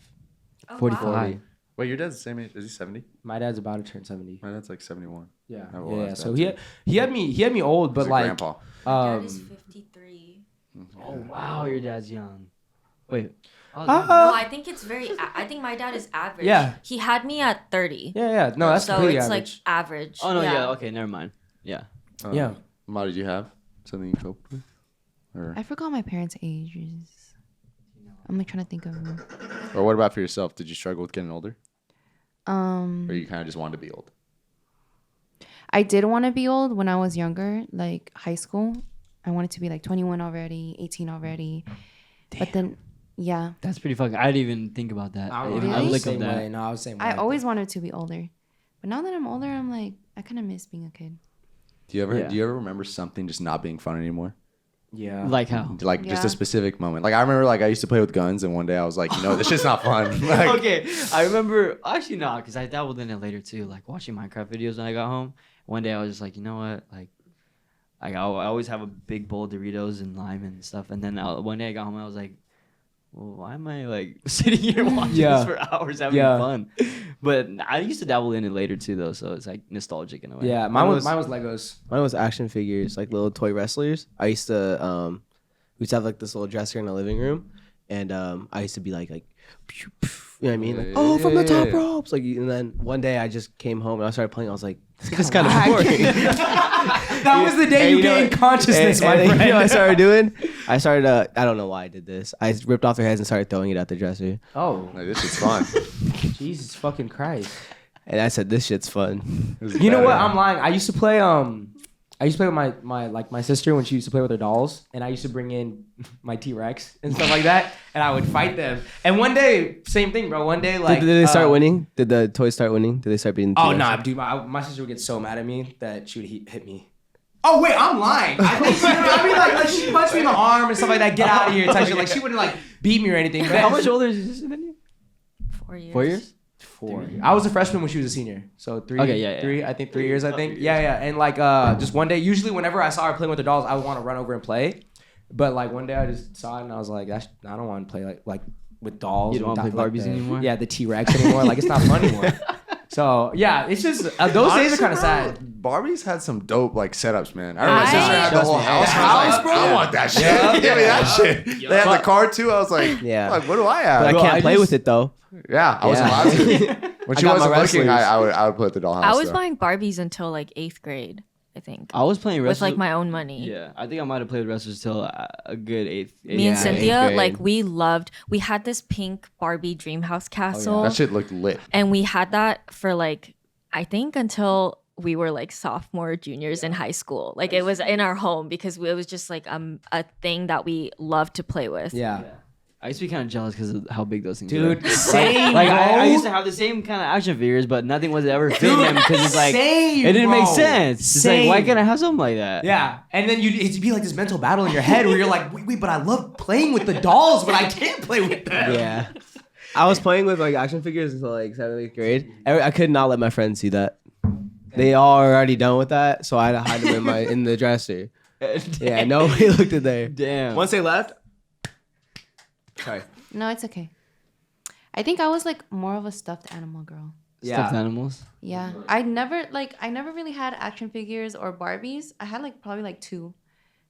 45. Wait, your dad's the same age? Is he 70? My dad's about to turn 70. My dad's like 71. Yeah, I will yeah. ask So that he had me old, but He's a like, grandpa. Dad is 53. Oh wow, your dad's young. Wait. No, I think it's I think my dad is average. Yeah. He had me at 30. yeah. No, that's so completely it's average. like average. Oh no, yeah. Okay, never mind. Yeah. Yeah. Ma, did you have something you coped with? Or I forgot my parents' ages. I'm like trying to think of them. Or what about for yourself? Did you struggle with getting older? Um, Or you kind of just wanted to be old? I did want to be old when I was younger, like high school. I wanted to be like 21 already, 18 already. But then, yeah, That's pretty fucking. I didn't even think about that. I Even Really? I was look the up same that. way. No, I was the same way. I like always that. wanted to be older. But now that I'm older, I'm like, I kind of miss being a kid. Do you Yeah. ever remember something just not being fun anymore? Yeah. Like how? Like just Yeah. a specific moment. Like I remember like I used to play with guns and one day I was like, this shit's not fun. Like, Okay, I remember. Actually, no, because I dabbled in it later too. Like watching Minecraft videos when I got home. One day I was just like, you know what? Like, I always have a big bowl of Doritos and lime and stuff. And then one day I got home and I was like, well, why am I like sitting here watching Yeah. this for hours having Yeah. fun? But I used to dabble in it later too, though. So it's like nostalgic in a way. Yeah, mine was Legos. Mine was action figures, like little toy wrestlers. I used to we used to have like this little dresser in the living room, and I used to be like pew, pew, you know what I mean? Like, oh, from the top ropes. Like, and then one day I just came home and I started playing. I was like, this is kind of boring. That was the day you gained consciousness, my and friend. you know what I started doing? I started, I don't know why I did this. I ripped off their heads and started throwing it at the dresser. Oh, like, this shit's fun. Jesus fucking Christ. And I said, this shit's fun. It was You know bad. what? I'm lying. I used to play with my sister when she used to play with her dolls, and I used to bring in my T-Rex and stuff like that, and I would fight them. And one day, same thing, bro. One day, like, Did they start winning? Did the toys start winning? Did they start beating the Oh T-Rex? nah, dude, my sister would get so mad at me that she would hit me. Oh wait, I'm lying. I think I mean like she punched me in the arm and stuff like that. Get out of here, type shit. Like she wouldn't like beat me or anything. But How much older is your sister than you? 4 years. 4 years? 4. I was a freshman when she was a senior, so 3. Okay, yeah. 3. I think 3 years. I think. Yeah. And like just one day, usually whenever I saw her playing with her dolls, I would want to run over and play. But like one day, I just saw it and I was like, I don't want to play like with dolls. You don't wanna and play like Barbies the- anymore? Yeah, the T-Rex anymore. Like it's not fun anymore. So yeah, it's just those days are kind of sad. Barbie's had some dope like setups, man. I remember my I- sister had the whole house. The I was house, like, I bro? want that shit. Yeah. Give me that shit. They had the car too. I was like, Yeah. like, what do I have? But I Bro, can't I play just- with it though. Yeah, I wasn't Yeah. allowed to. When I she got my wasn't looking, wrestlers. I would play with the dollhouse. I was though. buying Barbies until like 8th grade, I think, I was playing with wrestlers. like my own money. Yeah, I think I might have played wrestlers till a good eighth. Me and Yeah, Cynthia, 8th grade. like we had this pink Barbie Dreamhouse castle, That shit looked lit. and we had that for like I think until we were like sophomore, juniors in high school. Like it was in our home because it was just like a thing that we loved to play with. Yeah. I used to be kind of jealous because of how big those things Dude, are. same, Like bro. I used to have the same kind of action figures, but nothing was ever fitting them because it's like Same, it didn't make bro. sense. It's like why Same. can't I have something like that? Yeah, and then it'd be like this mental battle in your head where you're like, wait, but I love playing with the dolls, but I can't play with them. Yeah. I was playing with like action figures until like 7th, 8th grade. I could not let my friends see that. They all are already done with that, so I had to hide them in the dresser. Yeah, nobody looked in there. Damn. Once they left, sorry. No, it's okay. I think I was like more of a stuffed animal girl. Stuffed animals. Yeah, I never really had action figures or Barbies. I had like probably like 2,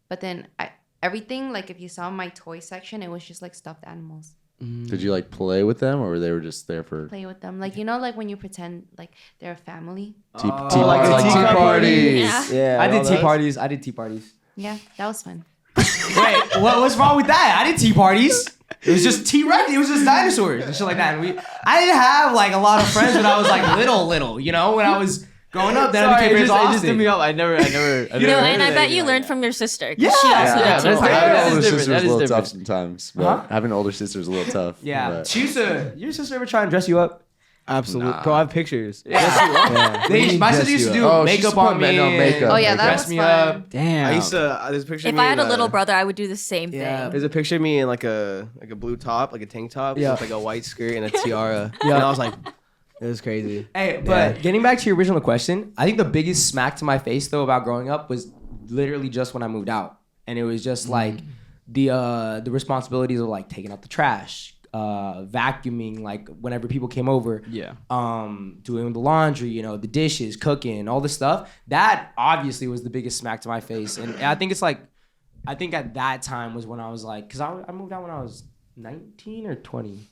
but then everything, like if you saw my toy section, it was just like stuffed animals. Did you like play with them, or they were just there for Play with them, like like when you pretend like they're a family. tea like parties? a tea Tea party. parties. Yeah. Yeah, I did all tea those. parties. I did tea parties. Yeah, that was fun. Wait, what's wrong with that? I did tea parties. It was just T-Rex. It was just dinosaurs and shit like that. And I didn't have like a lot of friends when I was like little. You know, when I was growing up. Then I became friends with it just threw me me off. I never. You know, and I bet you learned from your sister. 'Cause she also Yeah, did that's tea different. parties. That Having an is older different. sister That is a is little different. tough sometimes. But Huh? having an older sister is a little tough. Yeah, but- she used to. Your sister ever try and dress you up? Absolutely. Nah. Bro, I have pictures. Yeah. Yeah. My sister used to do Oh, she used makeup to put on me. makeup. Oh, yeah, and that dress was me fun. up. Damn. I used to. There's a picture. If of me I had in a little brother, I would do the same Yeah. thing. There's a picture of me in like a blue top, like a tank top, Yeah. with like a white skirt and a tiara. Yeah. And I was like, it was crazy. Hey, but Yeah. getting back to your original question, I think the biggest smack to my face though about growing up was literally just when I moved out, and it was just like the responsibilities of like taking out the trash, vacuuming, like whenever people came over, Yeah. doing the laundry, you know, the dishes, cooking, all this stuff. That obviously was the biggest smack to my face, and I think it's like, I think at that time was when I was like, because I moved out when I was 19 or 20.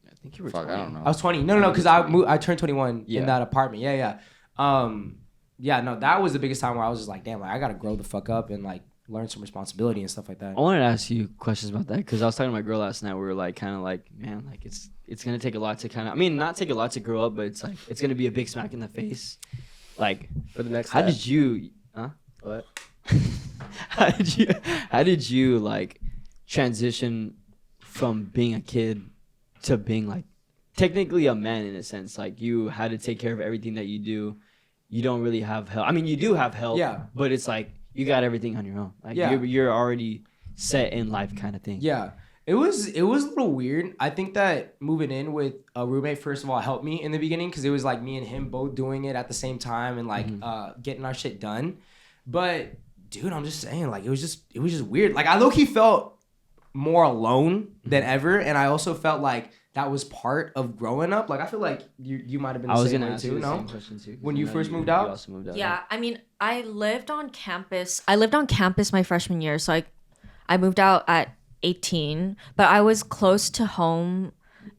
I think you were. Fuck, I don't know. I was 20. No, because I turned 21 Yeah. in that apartment. Yeah. Yeah, no, that was the biggest time where I was just like, damn, like I gotta grow the fuck up and like learn some responsibility and stuff like that. I wanted to ask you questions about that because I was talking to my girl last night. We were like, kind of like, man, like it's gonna take a lot to kind of. I mean, not take a lot to grow up, but it's like it's gonna be a big smack in the face. Like, For the next how step. did you? Huh? What? How did you like transition from being a kid to being like technically a man in a sense? Like you had to take care of everything that you do. You don't really have help. I mean, you do have help. Yeah. But it's like you got everything on your own. Like Yeah. you're already set in life, kind of thing. Yeah. It was a little weird. I think that moving in with a roommate, first of all, helped me in the beginning because it was like me and him both doing it at the same time and like getting our shit done. But dude, I'm just saying, like it was just weird. Like I low-key felt more alone than ever, and I also felt like that was part of growing up. Like I feel like you might have been the I was same gonna way ask too, you the no? same question too. 'Cause When I you know first moved out? You also moved out. Yeah, I mean, I lived on campus. I lived on campus my freshman year, so I moved out at 18, but I was close to home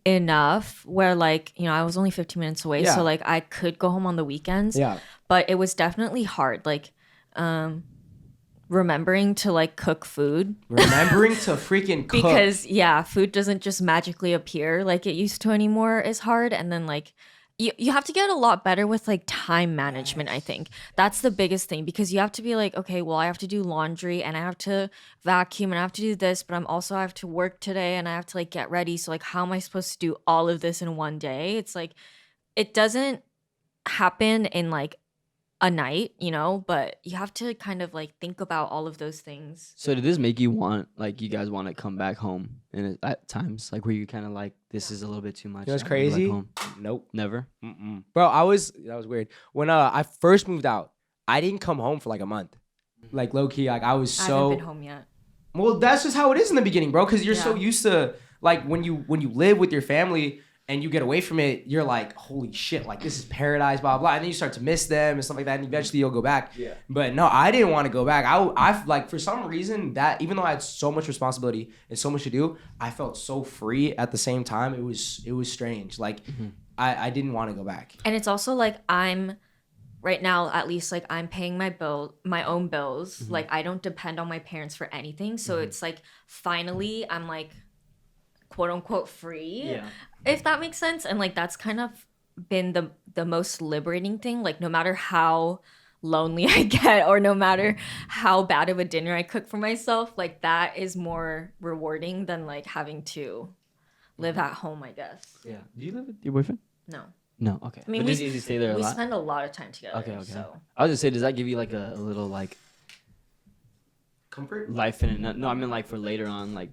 enough where like, you know, I was only 15 minutes away, Yeah. so like I could go home on the weekends. Yeah. But it was definitely hard, like remembering to like cook food Remembering to freaking cook. because yeah, food doesn't just magically appear like it used to anymore is hard. And then like you have to get a lot better with like time management. I think that's the biggest thing because you have to be like, okay, well, I have to do laundry and I have to vacuum and I have to do this, but I have to work today and I have to like get ready. So like, how am I supposed to do all of this in one day? It's like, it doesn't happen in like a night, you know, but you have to kind of like think about all of those things. So did this make you want, like, you guys want to come back home at times? Like, were you kind of like, this is a little bit too much? You know what's I wanna go back crazy? home? Nope. Never? Bro, that was weird. When I first moved out, I didn't come home for like a month. Like low key, like I was I haven't so been home yet. well. That's just how it is in the beginning, bro. Because you're so Yeah. used to like when you live with your family and you get away from it, you're like, holy shit, like this is paradise, blah blah. And then you start to miss them and stuff like that, and eventually you'll go back. Yeah. But no, I didn't want to go back. I like for some reason that even though I had so much responsibility and so much to do, I felt so free at the same time. It was strange. Like I didn't want to go back. And it's also like I'm right now, at least like I'm paying my own bills. Like I don't depend on my parents for anything. So it's like finally I'm like quote unquote free. Yeah. If that makes sense. And like that's kind of been the most liberating thing. Like no matter how lonely I get or no matter how bad of a dinner I cook for myself, like that is more rewarding than like having to live at home, I guess. Yeah. Do you live with your boyfriend? No. No. Okay. I mean, But does he stay there a we lot? spend a lot of time together. Okay. So I was just say, does that give you like a little like Comfort? life in it? No, I mean like for later on. Like,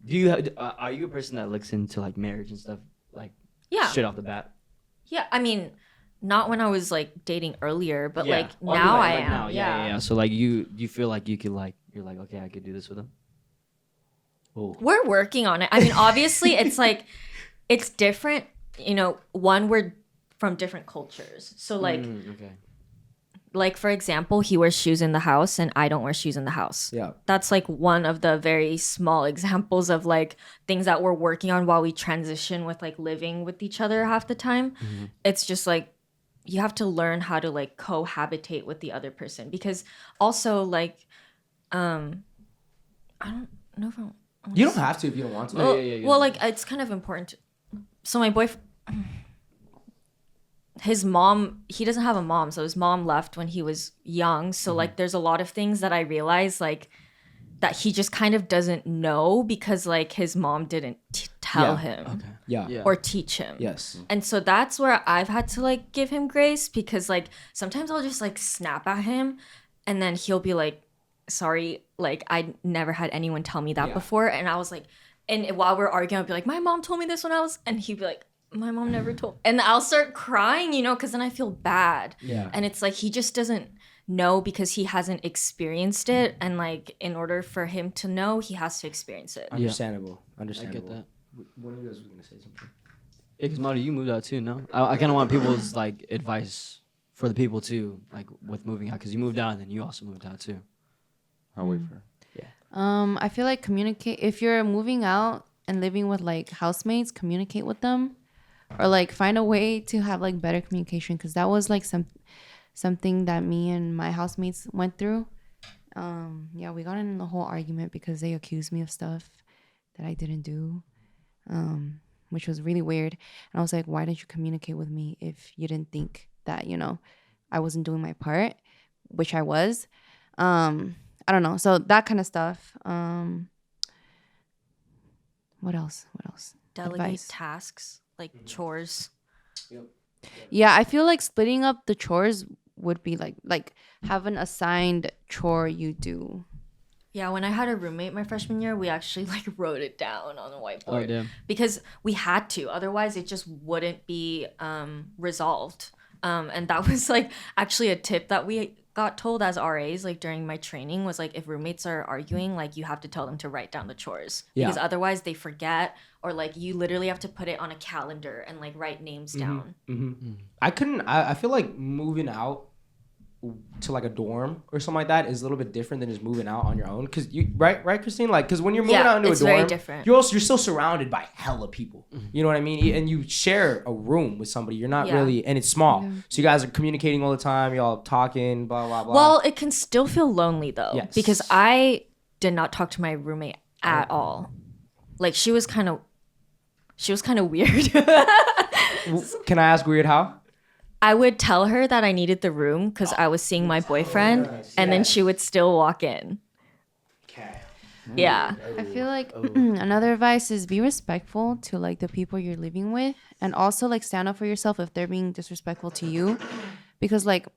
do you are you a person that looks into like marriage and stuff like yeah. straight off the bat? Yeah, I mean, not when I was like dating earlier, but like Oh, now like, I like am. now. Yeah. So like you feel like you could like you're like, okay, I could do this with him. Oh. We're working on it. I mean, obviously, it's like it's different. You know, we're from different cultures. So like, Okay. like for example, he wears shoes in the house, and I don't wear shoes in the house. Yeah. That's like one of the very small examples of like things that we're working on while we transition with like living with each other half the time. It's just like you have to learn how to like cohabitate with the other person because also like I don't know if You don't have to if you don't want to. well, yeah. well like it's kind of important so my boyfriend, his mom, he doesn't have a mom, so his mom left when he was young, so like there's a lot of things that I realized like that he just kind of doesn't know because like his mom didn't tell him Okay. Yeah. or teach him. Yes. And so that's where I've had to like give him grace because like sometimes I'll just like snap at him and then he'll be like, sorry, like I never had anyone tell me that before. And I was like, and while we're arguing, I'll be like, my mom told me this when I was, and he'd be like, my mom never told. And I'll start crying, you know, because then I feel bad. Yeah. And it's like he just doesn't know because he hasn't experienced it. And like in order for him to know, he has to experience it. Understandable. I Understandable. get that. One of you guys was gonna say something. Yeah, because Marty, you moved out too, no? I kind of want people's like advice for the people too, like with moving out, because you moved out and then you also moved out too. I'll wait for her. I feel like communicate if you're moving out and living with like housemates, communicate with them, or like find a way to have like better communication because that was like something that me and my housemates went through. Yeah, we got in the whole argument because they accused me of stuff that I didn't do, which was really weird. And I was like, why didn't you communicate with me if you didn't think that, I wasn't doing my part, which I was. I don't know. So that kind of stuff. What else? Delegate Advice. tasks like chores. Yeah, I feel like splitting up the chores would be like have an assigned chore you do. Yeah, when I had a roommate my freshman year, we actually like wrote it down on the whiteboard Oh, damn. because we had to. Otherwise, it just wouldn't be resolved. And that was like actually a tip that we got told as RAs like during my training was like if roommates are arguing, like you have to tell them to write down the chores because otherwise they forget or like you literally have to put it on a calendar and like write names down. I feel like moving out to like a dorm or something like that is a little bit different than just moving out on your own. Cause you right Christine, like because when you're moving out into a dorm, very different. you're still surrounded by hella people. You know what I mean? And you share a room with somebody. You're not really, and it's small, so you guys are communicating all the time. Y'all talking, blah blah blah. Well, it can still feel lonely though because Yes. I did not talk to my roommate at all. Like she was kind of weird. Can I ask weird how? I would tell her that I needed the room because I was seeing my boyfriend, and then she would still walk in. Okay. Yeah. I feel like another advice is be respectful to like the people you're living with, and also like stand up for yourself if they're being disrespectful to you, because like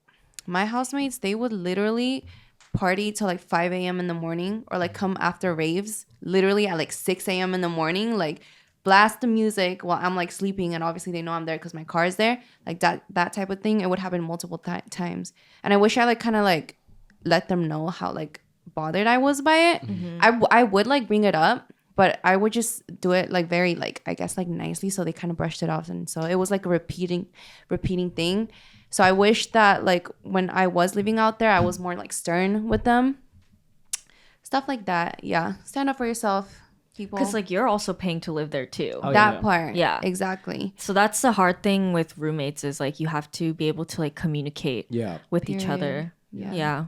my housemates, they would literally party till like 5 a.m. in the morning or like come after raves literally at like 6 a.m. in the morning, like blast the music while I'm like sleeping, and obviously they know I'm there because my car is there, like that type of thing. It would happen multiple times, and I wish I like kind of like let them know how like bothered I was by it. I would like bring it up, but I would just do it like very like I guess like nicely, so they kind of brushed it off, and so it was like a repeating thing. So I wish that like when I was living out there I was more like stern with them, stuff like that. Yeah, stand up for yourself, people, Because like you're also paying to live there too. that part. Yeah. exactly. So that's the hard thing with roommates is like you have to be able to like communicate with each Period. other. Yeah.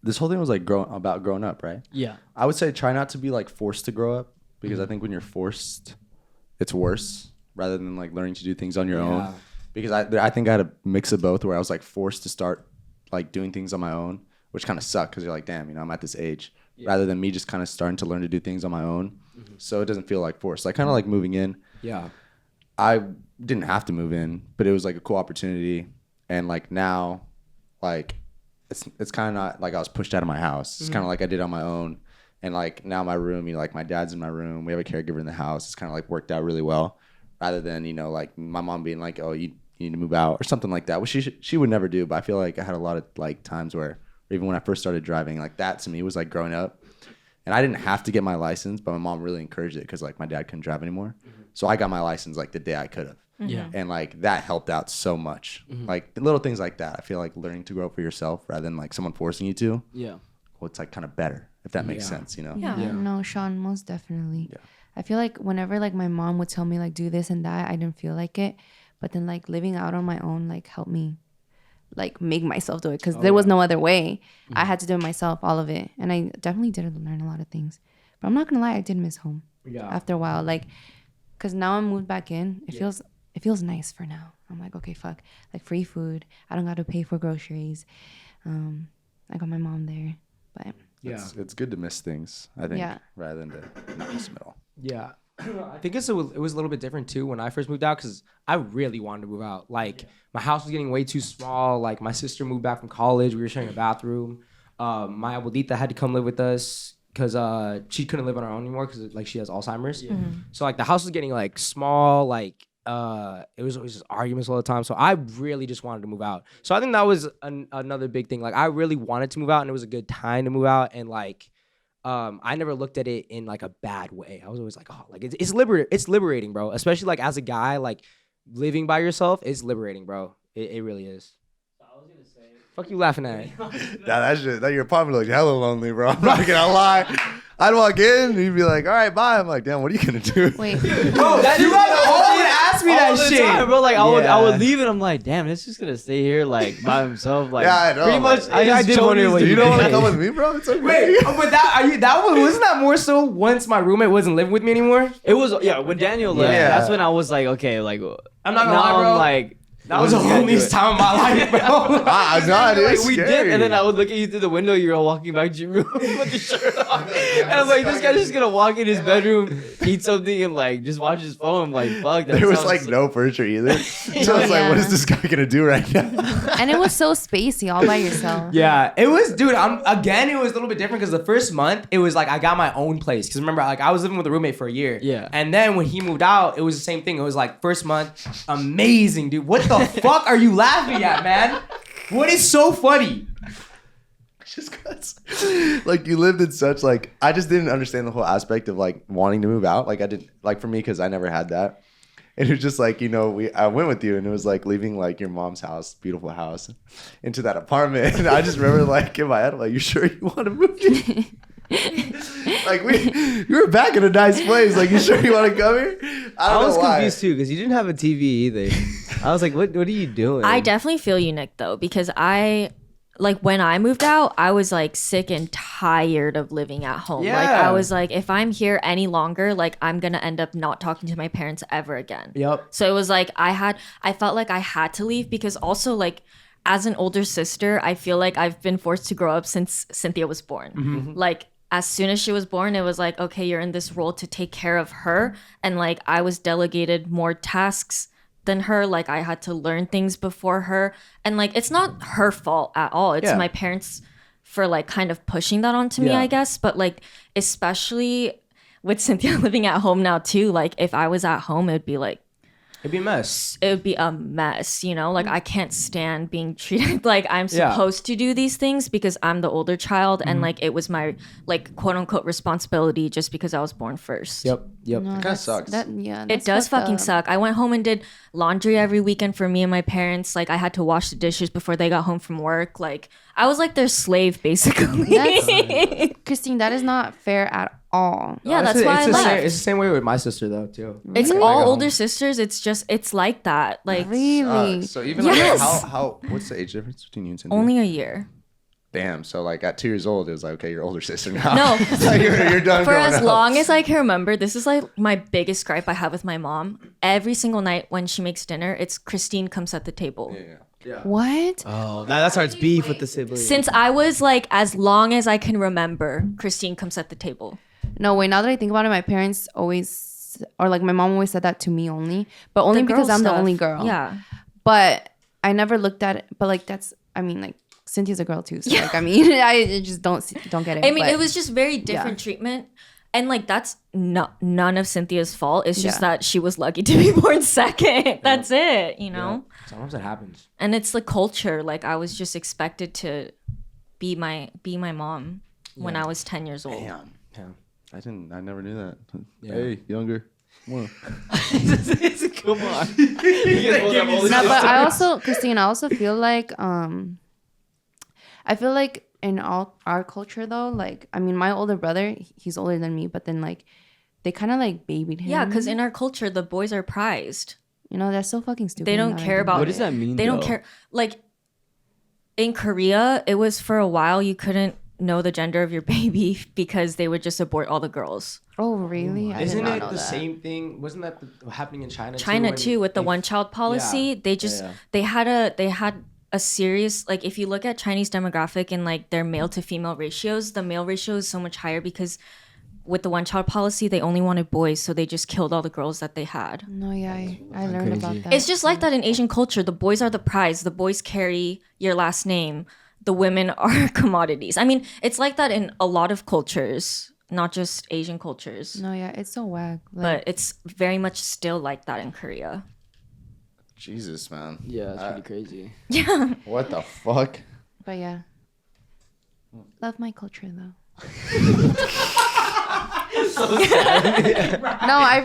This whole thing was like about growing up, right? Yeah. I would say try not to be like forced to grow up, because I think when you're forced, it's worse rather than like learning to do things on your own. Because I think I had a mix of both where I was like forced to start like doing things on my own, which kind of sucked because you're like, damn, I'm at this age, rather than me just kind of starting to learn to do things on my own. So it doesn't feel like forced. Like kind of like moving in. Yeah. I didn't have to move in, but it was like a cool opportunity. And like now, like it's kind of not like I was pushed out of my house. It's kind of like I did on my own. And like now my room, like my dad's in my room. We have a caregiver in the house. It's kind of like worked out really well, rather than, like my mom being like, oh, you need to move out or something like that, which she would never do. But I feel like I had a lot of like times where even when I first started driving, like that to me was like growing up. And I didn't have to get my license, but my mom really encouraged it because like my dad couldn't drive anymore. So I got my license like the day I could have. Yeah. And like that helped out so much. Like little things like that. I feel like learning to grow up for yourself rather than like someone forcing you to. Yeah. Well, it's like kind of better, if that makes sense, Yeah, no, Sean, most definitely. Yeah. I feel like whenever like my mom would tell me like do this and that, I didn't feel like it. But then like living out on my own like helped me like make myself do it, because there was no other way. I had to do it myself, all of it. And I definitely did learn a lot of things. But I'm not gonna lie, I did miss home after a while. Like, because now I'm moved back in. It feels nice for now. I'm like, okay, fuck. Like free food. I don't got to pay for groceries. I got my mom there. But it's good to miss things, I think, rather than to not miss them at all. Yeah. I think it was a little bit different too when I first moved out, because I really wanted to move out. Like my house was getting way too small. Like my sister moved back from college. We were sharing a bathroom. My abuelita had to come live with us because she couldn't live on her own anymore because like she has Alzheimer's. So like the house was getting like small. Like it was always just arguments all the time. So I really just wanted to move out. So I think that was another big thing. Like I really wanted to move out, and it was a good time to move out. And like I never looked at it in like a bad way. I was always like, oh, like it's liberating, bro. Especially like as a guy, like living by yourself is liberating, bro. It really is. So I was gonna say, fuck you laughing at? That your apartment looks hella lonely, bro. I'm not gonna lie. I'd walk in and he'd be like, all right, bye. I'm like, damn, what are you gonna do? Wait. Bro, you guys always ask me all that the shit. time, bro. Like I Yeah. would leave and I'm like, damn, this is gonna stay here like by himself. Like Yeah, I know, pretty much. like- I did wonder what You don't want to think. come with me, bro? It's okay. Wait, but that one wasn't that more so once my roommate wasn't living with me anymore? It was when Daniel left. Yeah. That's when I was like, okay, like I'm not gonna now lie, bro. I'm like. That was the when is he gonna do loneliest it? time of my life, bro. Nah, dude, Like it's we did, scary. and then I would look at you through the window. You're all walking back to your room with the shirt on, and I'm like, this guy's just gonna walk in his bedroom, eat something, and like just watch his phone. I'm like, fuck. That There was sounds like no furniture either. So I was like, what is this guy gonna do right now? And it was so spacey all by yourself. Yeah, it was, dude. It was a little bit different because the first month it was like I got my own place. Because remember, like I was living with a roommate for a year. Yeah. And then when he moved out, it was the same thing. It was like first month, amazing, dude. What the fuck are you laughing at, man? What is so funny? Just cause like you lived in such like I just didn't understand the whole aspect of like wanting to move out. Like I didn't like for me because I never had that. And it was just like, I went with you and it was like leaving like your mom's house, beautiful house, into that apartment. And I just remember like in my head, I'm like, you sure you want to move here? Like you were back in a nice place. Like, you sure you want to come here? I don't was know why. confused too because you didn't have a TV either. I was like, what are you doing? I definitely feel you, Nick, though, because when I moved out, I was like sick and tired of living at home. Like Yeah. I was like, if I'm here any longer, like I'm gonna end up not talking to my parents ever again. Yep. So it was like I felt like I had to leave because also like as an older sister, I feel like I've been forced to grow up since Cynthia was born. Like as soon as she was born, it was like, okay, you're in this role to take care of her. And like I was delegated more tasks than her. Like I had to learn things before her. And like it's not her fault at all. It's Yeah. my parents for like kind of pushing that onto me, Yeah. I guess. But like especially with Cynthia living at home now too, like if I was at home, it would be like It'd be a mess. it would be a mess, you know? Like I can't stand being treated like I'm Yeah. supposed to do these things because I'm the older child and like it was my like quote unquote responsibility just because I was born first. Yep. No, kinda that's- sucks. Yeah, It that's does fucked fucking up. suck. I went home and did laundry every weekend for me and my parents. Like I had to wash the dishes before they got home from work. Like I was like their slave basically. That's- Christine, that is not fair at all. Yeah, that's why I it's left. the same way with my sister though too. It's Like, all I go older home. sisters. It's like that. Like Really? So even Yes. like what's the age difference between you and Cynthia? only a year. Damn. So like at 2 years old, it was like, okay, you're older sister now. No. Like, you're done. For growing as up. long as I can remember, this is like my biggest gripe I have with my mom. Every single night when she makes dinner, it's Christine comes at the table. What? Oh, that starts beef with the siblings. Since I was like as long as I can remember, Christine comes at the table. No, wait, now that I think about it, my parents always, or like my mom always said that to me only, but only The because girl I'm the stuff. only girl. Yeah. But I never looked at it, but like I mean, like Cynthia's a girl too. So like, I mean, I just don't get it. I mean, but- it was just very different treatment. And like that's none of Cynthia's fault. It's just Yeah. that she was lucky to be born second. That's it, you know? Sometimes that happens. And it's the culture. Like I was just expected to be my mom when I was 10 years old. Damn. Yeah. I never knew that. Yeah. Hey, younger. Come on. Come on. You guys both have older No, but sisters. I also, Christine, I also feel like I feel like in our culture though, like I mean, my older brother, he's older than me, but then like they kind of like babied him. Yeah, because in our culture, the boys are prized. you know that's so fucking stupid. They don't now care I about What does that mean? They don't though? care. Like in Korea, it was for a while you couldn't know the gender of your baby because they would just abort all the girls. Oh really? I did Isn't not it know the that. same thing? Wasn't that happening in China? China when too, with the they- one child policy, they just yeah. they had a serious, like if you look at Chinese demographic and like their male to female ratios, the male ratio is so much higher because with the one child policy, they only wanted boys, so they just killed all the girls that they had. No, yeah, I learned about crazy. that. It's just like that in Asian culture. The boys are the prize. The boys carry your last name. The women are commodities. I mean, it's like that in a lot of cultures, not just Asian cultures. No, yeah, it's so whack. Like, But it's very much still like that in Korea. Jesus, man. Yeah, it's pretty crazy. Yeah. What the fuck? but yeah, love my culture though. No, I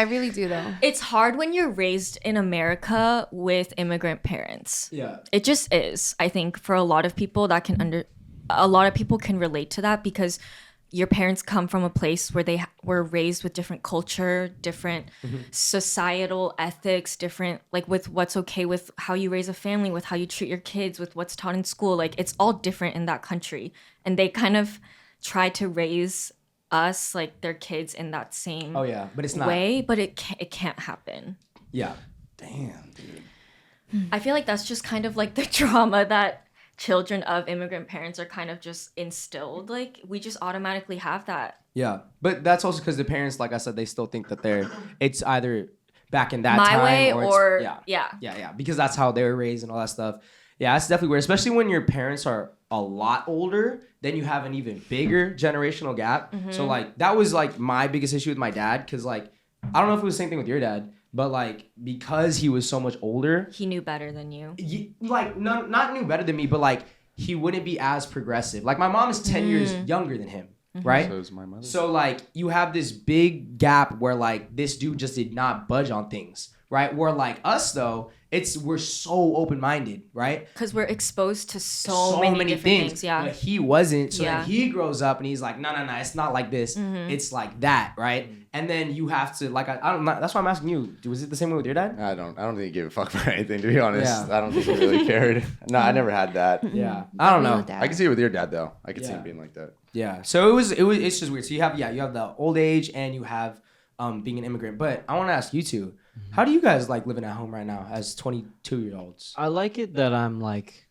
really do though. It's hard when you're raised in America with immigrant parents. Yeah. It just is. I think for a lot of people that a lot of people can relate to that because your parents come from a place where they were raised with different culture, different societal ethics, different like with what's okay with how you raise a family, with how you treat your kids, with what's taught in school. Like it's all different in that country, and they kind of try to raise us like their kids in that same but it's not way, but it can't happen. Damn, dude. I feel like that's just kind of like the trauma that children of immigrant parents are kind of just instilled. Like we just automatically have that. Yeah, but that's also because the parents, like I said, they still think that it's either back in that My time way or or yeah, because that's how they were raised and all that stuff. Yeah, that's definitely weird, especially when your parents are a lot older. Then you have an even bigger generational gap. So like that was like my biggest issue with my dad, because like I don't know if it was the same thing with your dad, but like because he was so much older, He knew better than you. like not knew better than me, but like he wouldn't be as progressive. Like my mom is 10 years younger than him, right? So is my mother. So like you have this big gap where like this dude just did not budge on things, right? Where like us though, we're so open-minded, right? Because we're exposed to so many different things. Yeah. But he wasn't. So Yeah. then he grows up and he's like, no, it's not like this. It's like that, right? And then you have to like, I don't know. That's why I'm asking you. Was it the same way with your dad? I don't think he gave a fuck for anything, to be honest. Yeah. I don't think he really cared. No, I never had that. Yeah. I don't know. I can see it with your dad though. I could see Yeah. him being like that. Yeah. So it's just weird. So you have the old age and you have being an immigrant. But I want to ask you two, how do you guys like living at home right now as 22-year-olds? I like it that I'm like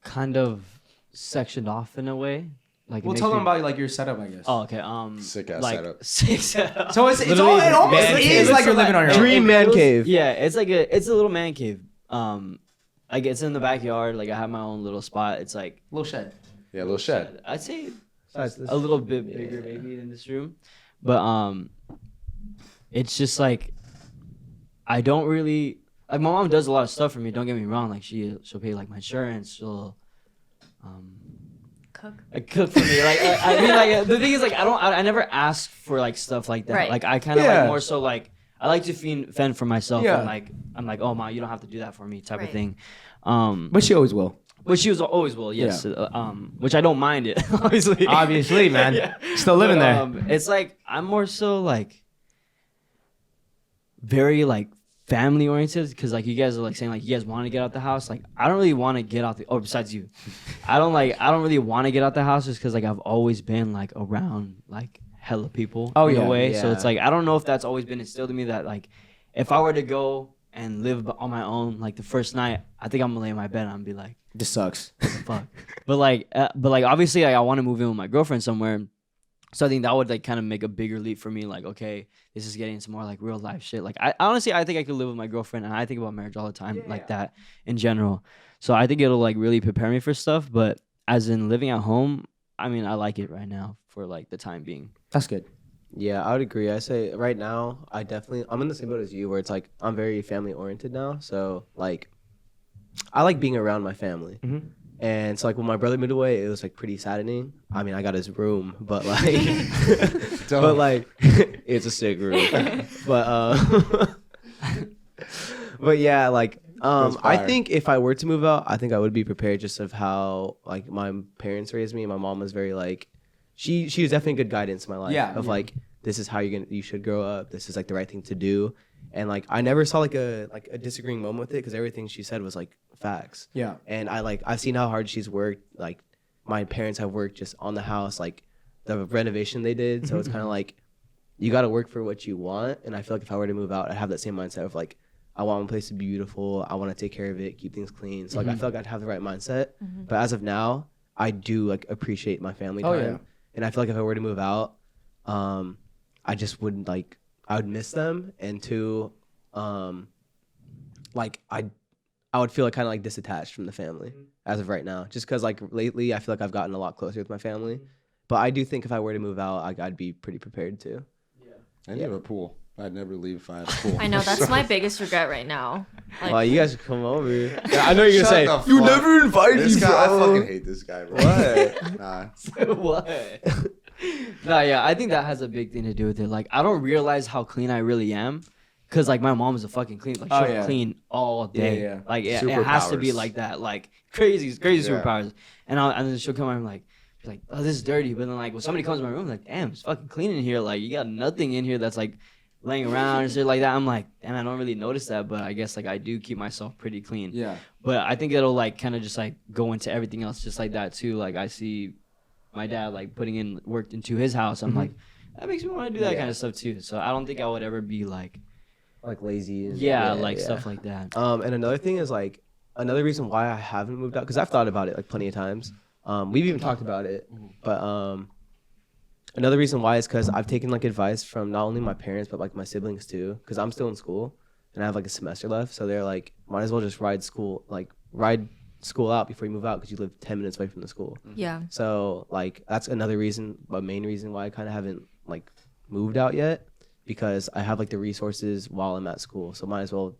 kind of sectioned off in a way. Like, We'll tell them about like your setup, I guess. Oh, okay. Sick ass like, setup. Sick setup. So it Literally, almost man is cave. like you're living on your own. Dream man cave. Yeah, it's a little man cave. Like it's in the backyard. Like I have my own little spot. It's like Little shed. Yeah, a little shed. I'd say Besides this- a little bit bigger maybe than this room, but it's just like I don't really like my mom does a lot of stuff for me. Don't get me wrong. Like she'll pay like my insurance. She'll cook for me. Like I mean like the thing is like I never ask for like stuff like that. Right. Like I kind of Yeah. like more so like I like to fend for myself. Yeah. And like I'm like, oh ma, you don't have to do that for me type of Right. thing. But she always will. Which she was always will, yes. Which I don't mind it, obviously. Obviously, man. Yeah. Still living But, there. It's like I'm more so like very like family oriented because like you guys are like saying like you guys want to get out the house. Like I don't really want to get out the. Oh, besides you, I don't really want to get out the house just because like I've always been like around like hella people. Oh, in yeah. a way. So Yeah. it's like I don't know if that's always been instilled in me that like if I were to go and live on my own like the first night, I think I'm gonna lay in my bed and I'm gonna be like. This sucks. Fuck. But like obviously like, I want to move in with my girlfriend somewhere. So I think that would like kind of make a bigger leap for me. Like, okay, this is getting into more like real life shit. Like I honestly I think I could live with my girlfriend and I think about marriage all the time like that in general. So I think it'll like really prepare me for stuff. But as in living at home, I mean I like it right now for like the time being. That's good. Yeah, I would agree. I say right now, I'm in the same boat as you, where it's like I'm very family oriented now. So like, I like being around my family, and so like when my brother moved away, it was like pretty saddening. I mean, I got his room, but like, it's a sick room. But yeah, like I fire. think if I were to move out, I think I would be prepared just of how like my parents raised me. My mom was very like. She was definitely good guidance in my life. Yeah. Of like, this is how you should grow up. This is like the right thing to do. And like, I never saw like a disagreeing moment with it because everything she said was like facts. Yeah. And I've seen how hard she's worked. Like, my parents have worked just on the house, like the renovation they did. So it's kind of like, you got to work for what you want. And I feel like if I were to move out, I'd have that same mindset of like, I want my place to be beautiful. I want to take care of it, keep things clean. So like, I feel like I'd have the right mindset. But as of now, I do like appreciate my family time. Oh, yeah. And I feel like if I were to move out, I just wouldn't like, I would miss them. And two, like I would feel like kind of like disattached from the family as of right now. Just because like lately I feel like I've gotten a lot closer with my family. But I do think if I were to move out, I'd be pretty prepared to. I need a pool. I'd never leave if I had a pool. I know that's my biggest regret right now. Like, Well, you guys should come over. Yeah, I know you're Shut gonna the say you fuck- never invited This me, guy, I bro. fucking hate this guy, bro. What? Nah. What? Nah, yeah, I think that has a big thing to do with it. Like, I don't realize how clean I really am, cause like my mom is a fucking clean. Like, she'll yeah. clean all day. Yeah, yeah. Like, it has to be Superpowers. like that. Like, crazy Yeah. superpowers. And then she'll come and I'm like, be like, oh, this is dirty. But then like when somebody comes to my room, like, damn, it's fucking clean in here. Like you got nothing in here that's like laying around and shit like that. I'm like, damn, I don't really notice that, but I guess like I do keep myself pretty clean. Yeah. But I think it'll like kind of just like go into everything else just like that too. Like I see my dad like putting in work into his house. I'm like, that makes me want to do that kind of stuff too. So I don't think I would ever be like lazy. And, stuff like that. And another thing is like another reason why I haven't moved out, because I've thought about it like plenty of times. We've even talked about it, but another reason why is because I've taken like advice from not only my parents but like my siblings too, because I'm still in school and I have like a semester left. So they're like, might as well just ride school out before you move out because you live 10 minutes away from the school. Yeah. So like that's another reason, a main reason why I kind of haven't like moved out yet, because I have like the resources while I'm at school. So might as well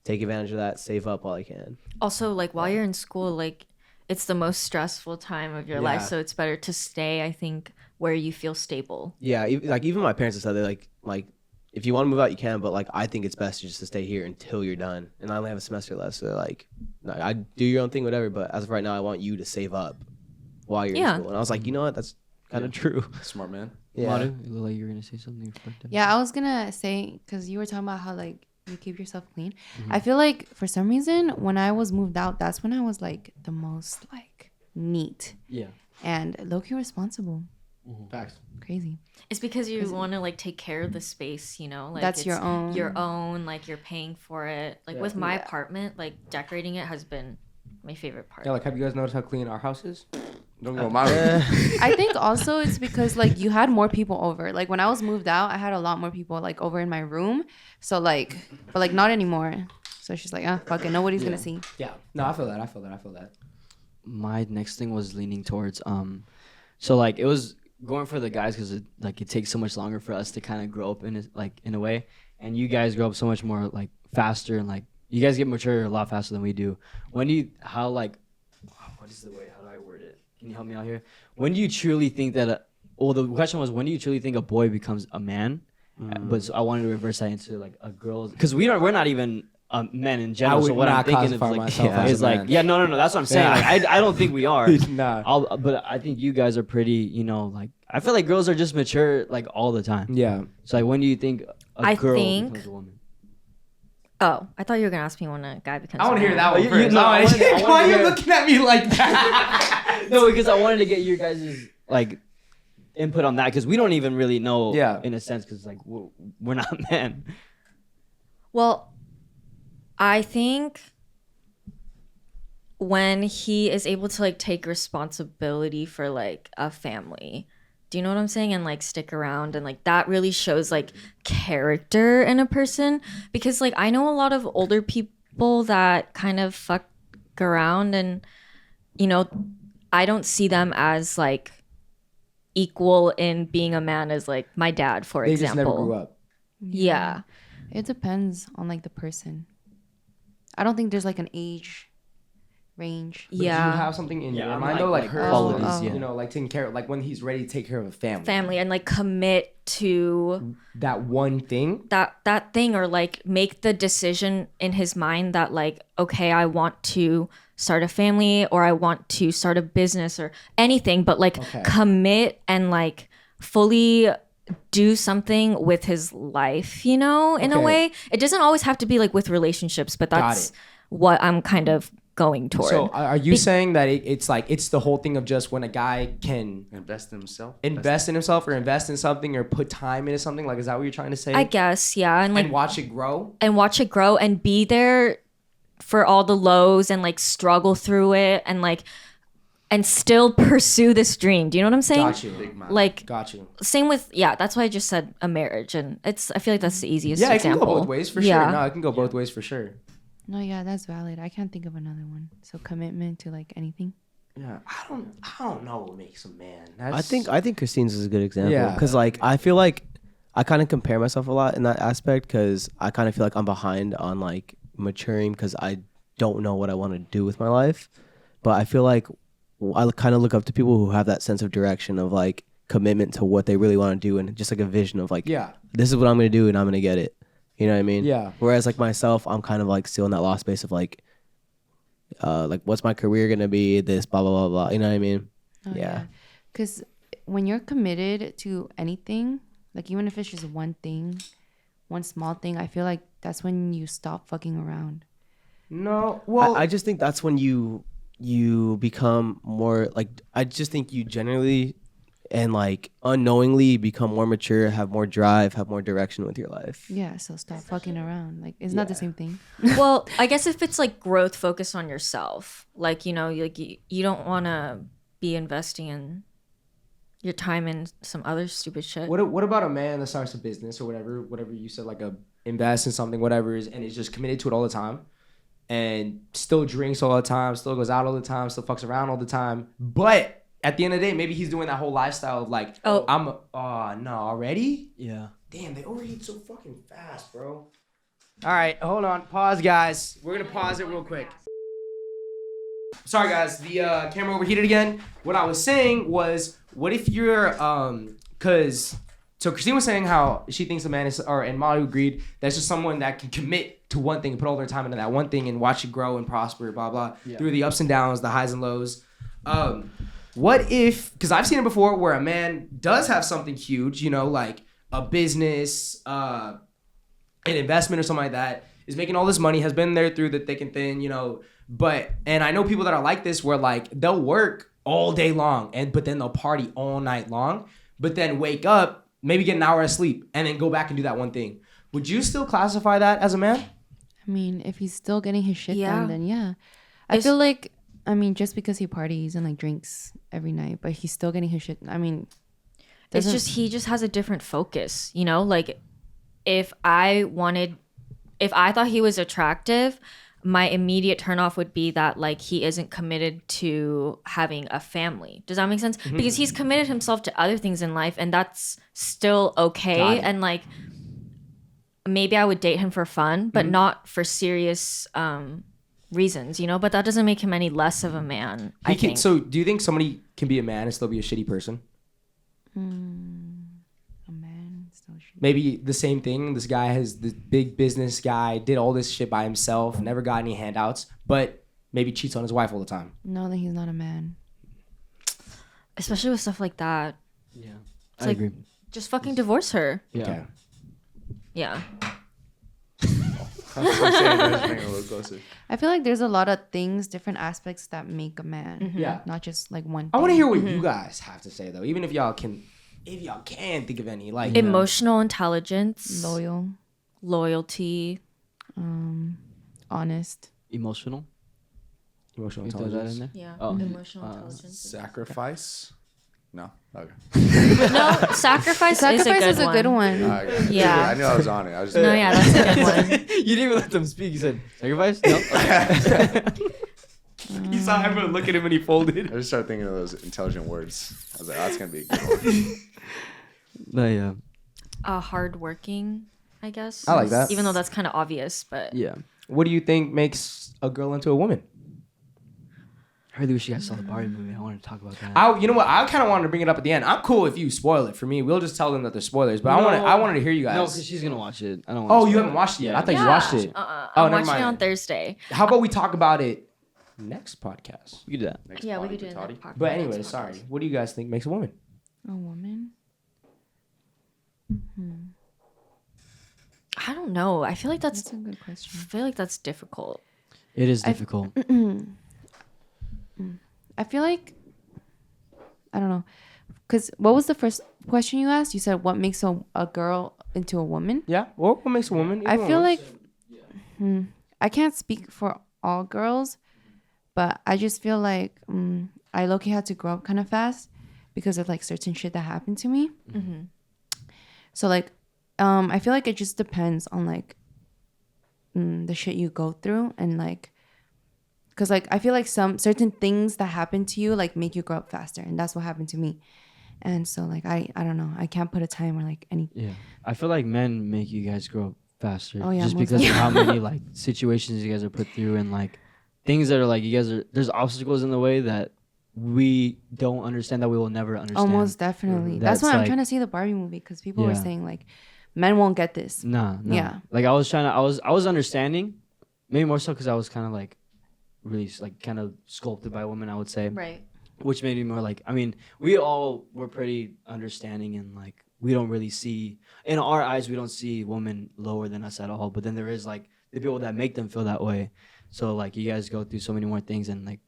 take advantage of that, save up while I can. Also, like while you're in school, like it's the most stressful time of your life, so it's better to stay, I think, where you feel stable. Yeah, like even my parents have said they're like if you want to move out, you can, but like I think it's best just to stay here until you're done. And I only have a semester left, so they're like, I do your own thing, whatever. But as of right now, I want you to save up while you're in school. And I was like, you know what? That's kind of true. Smart man. Yeah. Madu, you look like you were gonna say something. Yeah, I was gonna say, because you were talking about how like you keep yourself clean. I feel like for some reason when I was moved out, that's when I was like the most like neat. Yeah. And low-key responsible. Facts. Crazy. It's because you want to like take care of the space, you know, like That's it's your own. your own, like you're paying for it. Like with my apartment, like decorating it has been my favorite part. Yeah, like have you guys noticed how clean our house is? Don't go my room. I think also it's because like you had more people over. Like when I was moved out, I had a lot more people like over in my room. So like, but like not anymore. So she's like, fuck it, nobody's gonna see. Yeah. No, I feel that. My next thing was leaning towards so like it was going for the guys because it takes so much longer for us to kind of grow up in a way, and you guys grow up so much more like faster, and like you guys get mature a lot faster than we do. What is the way, how do I word it? Can you help me out here? When do you truly think that the question was, when do you truly think a boy becomes a man? But so I wanted to reverse that into like a girl, because we're not even men in general. I would so what not I'm thinking of classify like myself as is a like man. no, that's what I'm saying. Yeah. Like, I don't think we are. Nah. But I think you guys are pretty, you know, like I feel like girls are just mature like all the time. Yeah. So like when do you think a girl becomes a woman? Oh, I thought you were gonna ask me when a guy becomes. I want to hear that one You- first. no, I wanted- I Why wanted are to you hear- looking at me like that? No, because I wanted to get your guys' like input on that, because we don't even really know. Yeah. In a sense, because like we're not men. Well, I think when he is able to like take responsibility for like a family, do you know what I'm saying? And like stick around, and like that really shows like character in a person. Because like I know a lot of older people that kind of fuck around, and you know, I don't see them as like equal in being a man as like my dad, for They example. just never grew up. Yeah. It depends on like the person. I don't think there's like an age range. But do you have something in your mind though, like her qualities, you know, like taking care of, like when he's ready to take care of a family. And like commit to That one thing. that thing, or like make the decision in his mind that like, okay, I want to start a family, or I want to start a business, or anything, but like commit and like fully do something with his life, you know, in a way. It doesn't always have to be like with relationships, but that's what I'm kind of going toward. So are you saying that it's like it's the whole thing of just when a guy can Invest in himself. invest in himself, or invest in something, or put time into something? Like, is that what you're trying to say? I guess, yeah. And like and watch it grow. And be there for all the lows, and like struggle through it, and like and still pursue this dream. Do you know what I'm saying? Got you. Like Got you. same with that's why I just said a marriage, and I feel like that's the easiest Yeah, it example. can go both ways for sure. No, it can go both ways for sure. No, yeah, that's valid. I can't think of another one. So commitment to like anything. Yeah, I don't know what makes a man. I think Christine's is a good example. Yeah. Because like I feel like I kind of compare myself a lot in that aspect, because I kind of feel like I'm behind on like maturing, because I don't know what I want to do with my life. But I feel like I kind of look up to people who have that sense of direction of like commitment to what they really want to do, and just like a vision of like, this is what I'm going to do and I'm going to get it. You know what I mean? Yeah. Whereas like myself, I'm kind of like still in that lost space of like what's my career going to be? This blah, blah, blah, blah. You know what I mean? Oh, Yeah. Because when you're committed to anything, like even if it's just one thing, one small thing, I feel like that's when you stop fucking around. No, well, I just think that's when you become more like, I just think you generally and like unknowingly become more mature, have more drive, have more direction with your life. Yeah, so stop fucking around. Like, it's not the same thing. Well, I guess if it's like growth focused on yourself, like, you know, like you don't want to be investing in your time in some other stupid shit. what about a man that starts a business or whatever you said, like a invest in something, whatever it is, and is just committed to it all the time, and still drinks all the time, still goes out all the time, still fucks around all the time, but at the end of the day, maybe he's doing that whole lifestyle of like, no, already? Yeah. Damn, they overheat so fucking fast, bro. All right, hold on. Pause, guys. We're going to pause it real quick. Sorry, guys. The camera overheated again. What I was saying was, what if you're, so Christine was saying how she thinks a man is, and Manu agreed, that's just someone that can commit to one thing and put all their time into that one thing and watch it grow and prosper, blah, blah, through the ups and downs, the highs and lows. What if, because I've seen it before where a man does have something huge, you know, like a business, an investment or something like that, is making all this money, has been there through the thick and thin, you know, and I know people that are like this where like they'll work all day long but then they'll party all night long, but then wake up, maybe get an hour of sleep and then go back and do that one thing. Would you still classify that as a man? I mean, if he's still getting his shit Yeah. done, then yeah. I feel like, I mean, just because he parties and like drinks every night, but he's still getting his shit. I mean, It's just, he just has a different focus, you know? Like, if I thought he was attractive, my immediate turnoff would be that, like, he isn't committed to having a family. Does that make sense? Mm-hmm. Because he's committed himself to other things in life, and that's still okay. And, like, maybe I would date him for fun, but not for serious reasons, you know? But that doesn't make him any less of a man, I think. So do you think somebody can be a man and still be a shitty person? a man still shit. Maybe the same thing. This guy has this big business guy, did all this shit by himself, never got any handouts, but maybe cheats on his wife all the time. No, then he's not a man. Especially with stuff like that. Yeah. It's I like, agree. just fucking divorce her. Yeah. Okay. Yeah. Bring it a little closer. I feel like there's a lot of things, different aspects that make a man. Yeah. Not just like one thing. I want to hear what you guys have to say though, even if y'all can think of any, like Emotional intelligence, Loyal, loyalty. honest. Emotional. emotional You throw that intelligence. in there? Yeah. Oh. Emotional intelligence. Sacrifice? No. Okay. No, sacrifice is a good one. All right. Yeah. I knew I was on it. I was just No, yeah, that's a good one. You didn't even let them speak. You said sacrifice? No. You saw everyone look at him and he folded. I just started thinking of those intelligent words. I was like, oh, that's gonna be a good one. No, yeah. Hardworking, I guess. I like that. Even though that's kind of obvious, but Yeah. What do you think makes a girl into a woman? I really wish you guys saw the Barbie movie. I wanted to talk about that. You know what? I kind of wanted to bring it up at the end. I'm cool if you spoil it for me. We'll just tell them that they're spoilers. But I wanted to hear you guys. No, because she's gonna watch it. I don't. Oh, Want you haven't watched it yet. I thought yeah. you watched it. I'm never watching mind. it on Thursday. How about we talk about it next podcast? You do that. Next Yeah, we potty could do it. potty. in the podcast. But anyway, sorry. What do you guys think makes a woman? A woman? I don't know. I feel like That's that's a good question. difficult. It is difficult. I feel like, I don't know. Because what was the first question you asked? You said what makes a girl into a woman? Yeah. Or what makes a woman? I feel like I can't speak for all girls, but I just feel like I low-key had to grow up kind of fast because of like certain shit that happened to me. So like I feel like it just depends on like the shit you go through, and like because like I feel like some certain things that happen to you like make you grow up faster, and that's what happened to me. And so like I don't know, I can't put a time or like any. Yeah. I feel like men make you guys grow up faster. Oh, yeah, Just most because of how many like situations you guys are put through, and like things that are like there's obstacles in the way that we don't understand, that we will never understand. Almost definitely. That's why I'm trying to see the Barbie movie, because people were saying like men won't get this. No. Yeah. Like I was understanding, maybe more so because I was kind of like really like kind of sculpted by women, I would say. Right. which made me more like, I mean, we all were pretty understanding and like we don't really see, in our eyes, we don't see women lower than us at all. But then there is like the people that make them feel that way. So like you guys go through so many more things and like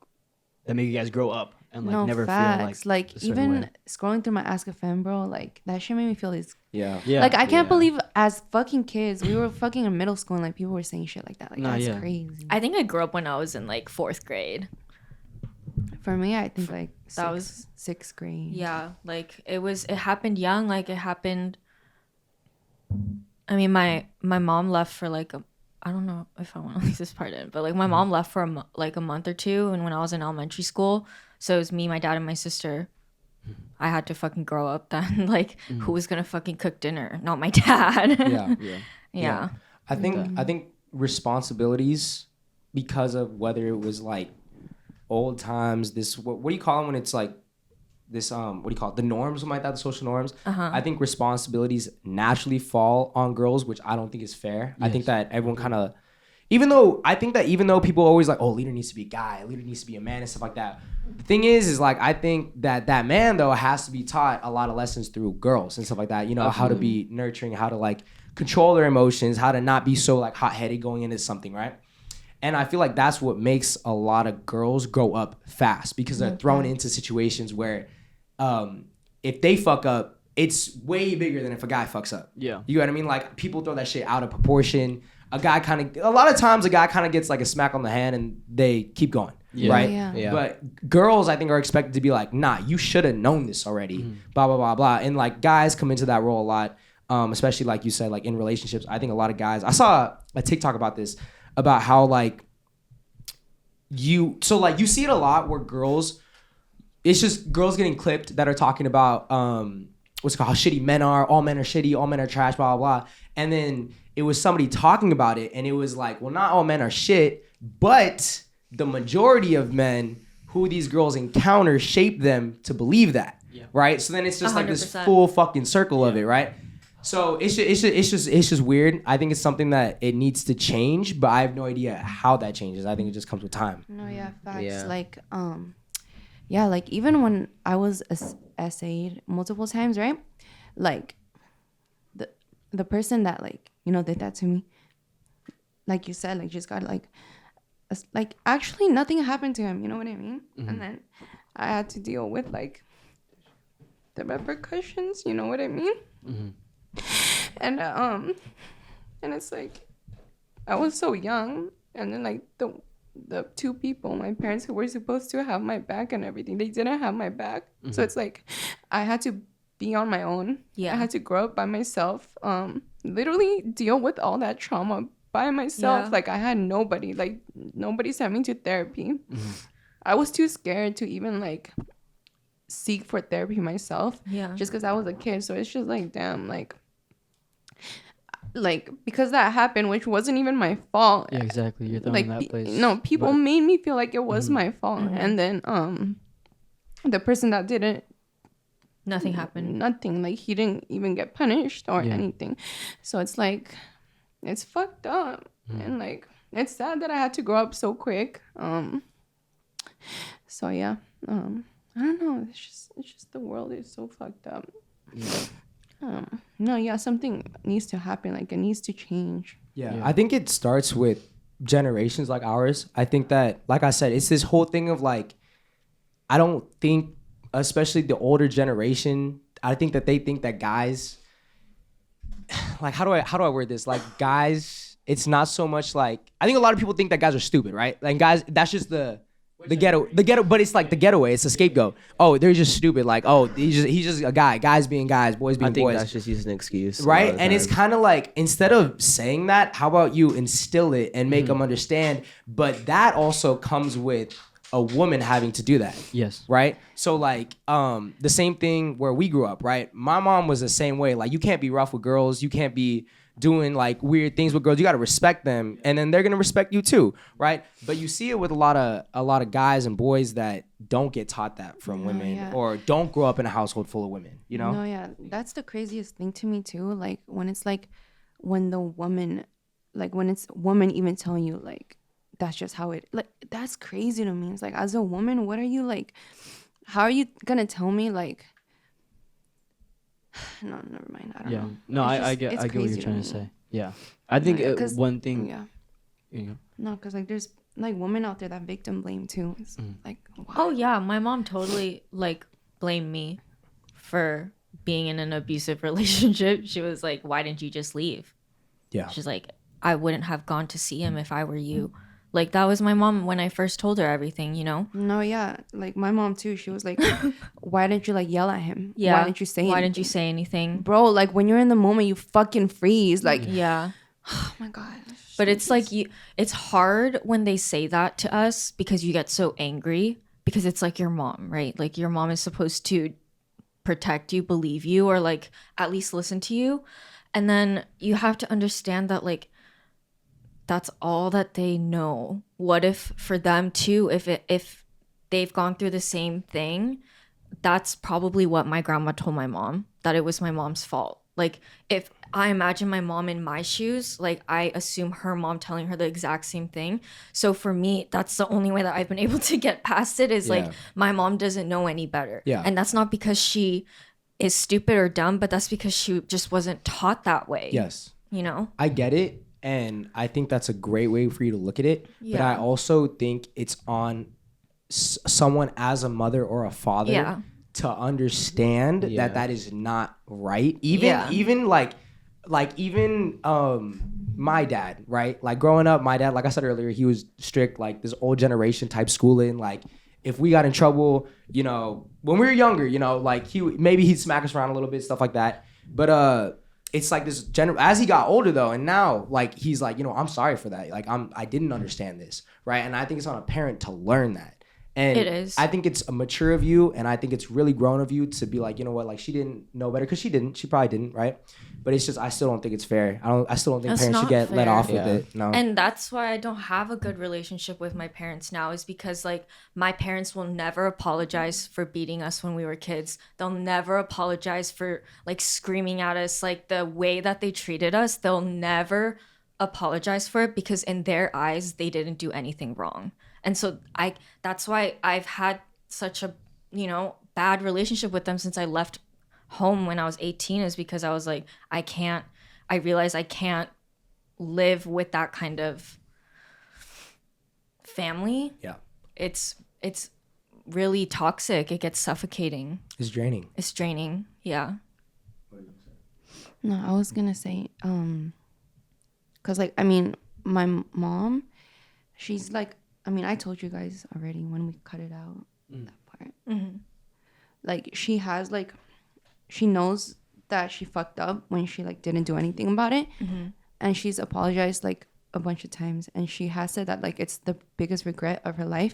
that make you guys grow up and like No, never facts. feel like a certain even way. scrolling through my Ask a Fan, bro, like that shit made me feel this. Yeah. Yeah. Like I can't believe as fucking kids we were fucking in middle school and like people were saying shit like that. Like Nah, that's yeah. crazy. I think I grew up when I was in like 4th grade. For me, I think like That was- sixth grade. Yeah, like it happened young. Like it happened. I mean, my mom left for like I don't know if I want to leave this part in, but like my mom left for a month or two, and when I was in elementary school, so it was me, my dad, and my sister. I had to fucking grow up then. Like, who was gonna fucking cook dinner? Not my dad. Yeah. Yeah. I think responsibilities, because of whether it was like old times, this what do you call them when it's like this what do you call it, the norms, something like that, the social norms. I think responsibilities naturally fall on girls, which I don't think is fair. I think that everyone kind of, even though people always like, oh, leader needs to be a guy, leader needs to be a man and stuff like that. The thing is like I think that man though has to be taught a lot of lessons through girls and stuff like that. You know, how to be nurturing, how to like control their emotions, how to not be so like hot-headed going into something, right? And I feel like that's what makes a lot of girls grow up fast, because they're thrown into situations where if they fuck up, it's way bigger than if a guy fucks up. Yeah. You know what I mean? Like people throw that shit out of proportion. A lot of times a guy kind of gets like a smack on the hand and they keep going. Yeah. Right? Yeah. But girls, I think, are expected to be like, nah, you should have known this already. Blah, blah, blah, blah. And like guys come into that role a lot, especially like you said, like in relationships. I think a lot of guys, I saw a TikTok about this, about how like you see it a lot where girls, it's just girls getting clipped that are talking about what's it called, how shitty men are, all men are shitty, all men are trash, blah, blah, blah. And then it was somebody talking about it, and it was like, well, not all men are shit, but the majority of men who these girls encounter shape them to believe that, right? So then it's just like this 100%. full fucking circle of it, right? So it's just weird. I think it's something that it needs to change, but I have no idea how that changes. I think it just comes with time. No, yeah, facts. Yeah. Like, yeah, like even when I was essayed multiple times, right? Like, the person that like did that to me, like you said, like just got like actually nothing happened to him. You know what I mean? And then I had to deal with like the repercussions. You know what I mean? And it's like I was so young, and then like the two people, my parents, who were supposed to have my back and everything, they didn't have my back. So it's like I had to be on my own. Yeah. I had to grow up by myself. Literally deal with all that trauma by myself. Yeah. Like I had nobody. Like nobody sent me to therapy. I was too scared to even like seek for therapy myself. Yeah. Just because I was a kid. So it's just like, damn, like because that happened, which wasn't even my fault. Yeah, exactly. You're thrown Like in that place. people made me feel like it was my fault. And then the person that did it, Nothing happened. nothing, like he didn't even get punished or Yeah. anything. So it's like it's fucked up. And like it's sad that I had to grow up so quick. So yeah, I don't know, it's just the world is so fucked up. No, yeah, something needs to happen. Like it needs to change. Yeah, I think it starts with generations like ours. I think that, like I said, it's this whole thing of like, I don't think, especially the older generation, I think that they think that guys, like, how do I word this? Like guys, it's not so much like, I think a lot of people think that guys are stupid, right? Like guys, that's just the ghetto, but it's like the getaway. It's a scapegoat. Oh, they're just stupid. Like, oh, he's just a guy. Guys being guys, boys I being think boys. that's just using an excuse. a lot Right? of And it's times. kind of like, instead of saying that, how about you instill it and make them understand? But that also comes with a woman having to do that. Yes. Right? So like the same thing where we grew up, right? My mom was the same way. Like you can't be rough with girls. You can't be doing like weird things with girls. You got to respect them, and then they're going to respect you too, right? But you see it with a lot of guys and boys that don't get taught that from women, yeah. or don't grow up in a household full of women, you know? No, yeah, that's the craziest thing to me too. Like when it's like when the woman, like when it's woman even telling you like that's just how it, like that's crazy to me. It's like, as a woman, what are you like? how are you gonna tell me like? No, never mind. I don't Yeah. know. No, It's I just- get it's what you're crazy trying me. to say. Yeah. I think Yeah, 'cause- one thing. Yeah. You know, No, because like there's like women out there that victim blame too. It's Mm. like, why? Oh yeah, my mom totally like blamed me for being in an abusive relationship. She was like, "Why didn't you just leave?" Yeah. She's like, "I wouldn't have gone to see him if I were you." Like that was my mom when I first told her everything, you know? No, yeah, like my mom too. She was like, "Why didn't you like yell at him? Yeah. Why didn't you say? Why didn't you anything?" say anything? Bro, like when you're in the moment, you fucking freeze. Like, Yeah. oh my god. But it's like it's hard when they say that to us because you get so angry because it's like your mom, right? Like your mom is supposed to protect you, believe you, or like at least listen to you. And then you have to understand that like that's all that they know. What if for them too, if they've gone through the same thing, that's probably what my grandma told my mom, that it was my mom's fault. Like if I imagine my mom in my shoes, like I assume her mom telling her the exact same thing. So for me, that's the only way that I've been able to get past it is like Yeah. my mom doesn't know any better. Yeah. And that's not because she is stupid or dumb, but that's because she just wasn't taught that way. Yes. You know? I get it, and I think that's a great way for you to look at it. But Yeah. I also think it's on someone as a mother or a father Yeah. to understand Yeah. that is not right. Even my dad, right? Like growing up, my dad, like I said earlier, he was strict, like this old generation type schooling. Like if we got in trouble, you know, when we were younger, you know, like he'd smack us around a little bit, stuff like that. But it's like this as he got older though, and now like he's like, you know, I'm sorry for that. Like I didn't understand this, right? And I think it's on a parent to learn that. And It is. I think it's a mature of you, and I think it's really grown of you to be like, you know what, like she didn't know better because she probably didn't, right? But it's just I still don't think it's fair. I still don't think That's parents should not get let fair. off Yeah. with it. No. And that's why I don't have a good relationship with my parents now, is because like my parents will never apologize for beating us when we were kids. They'll never apologize for like screaming at us, like the way that they treated us. They'll never apologize for it because in their eyes they didn't do anything wrong. And so that's why I've had such a, you know, bad relationship with them since I left home when I was 18, is because I was like, I realized I can't live with that kind of family. Yeah. It's really toxic. It gets suffocating. It's draining. It's draining. Yeah. No, I was gonna say, cause like I mean, my mom, she's like, I mean, I told you guys already when we cut it out that part. Mm-hmm. Like she has like, she knows that she fucked up when she like didn't do anything about it, and she's apologized like a bunch of times, and she has said that like it's the biggest regret of her life,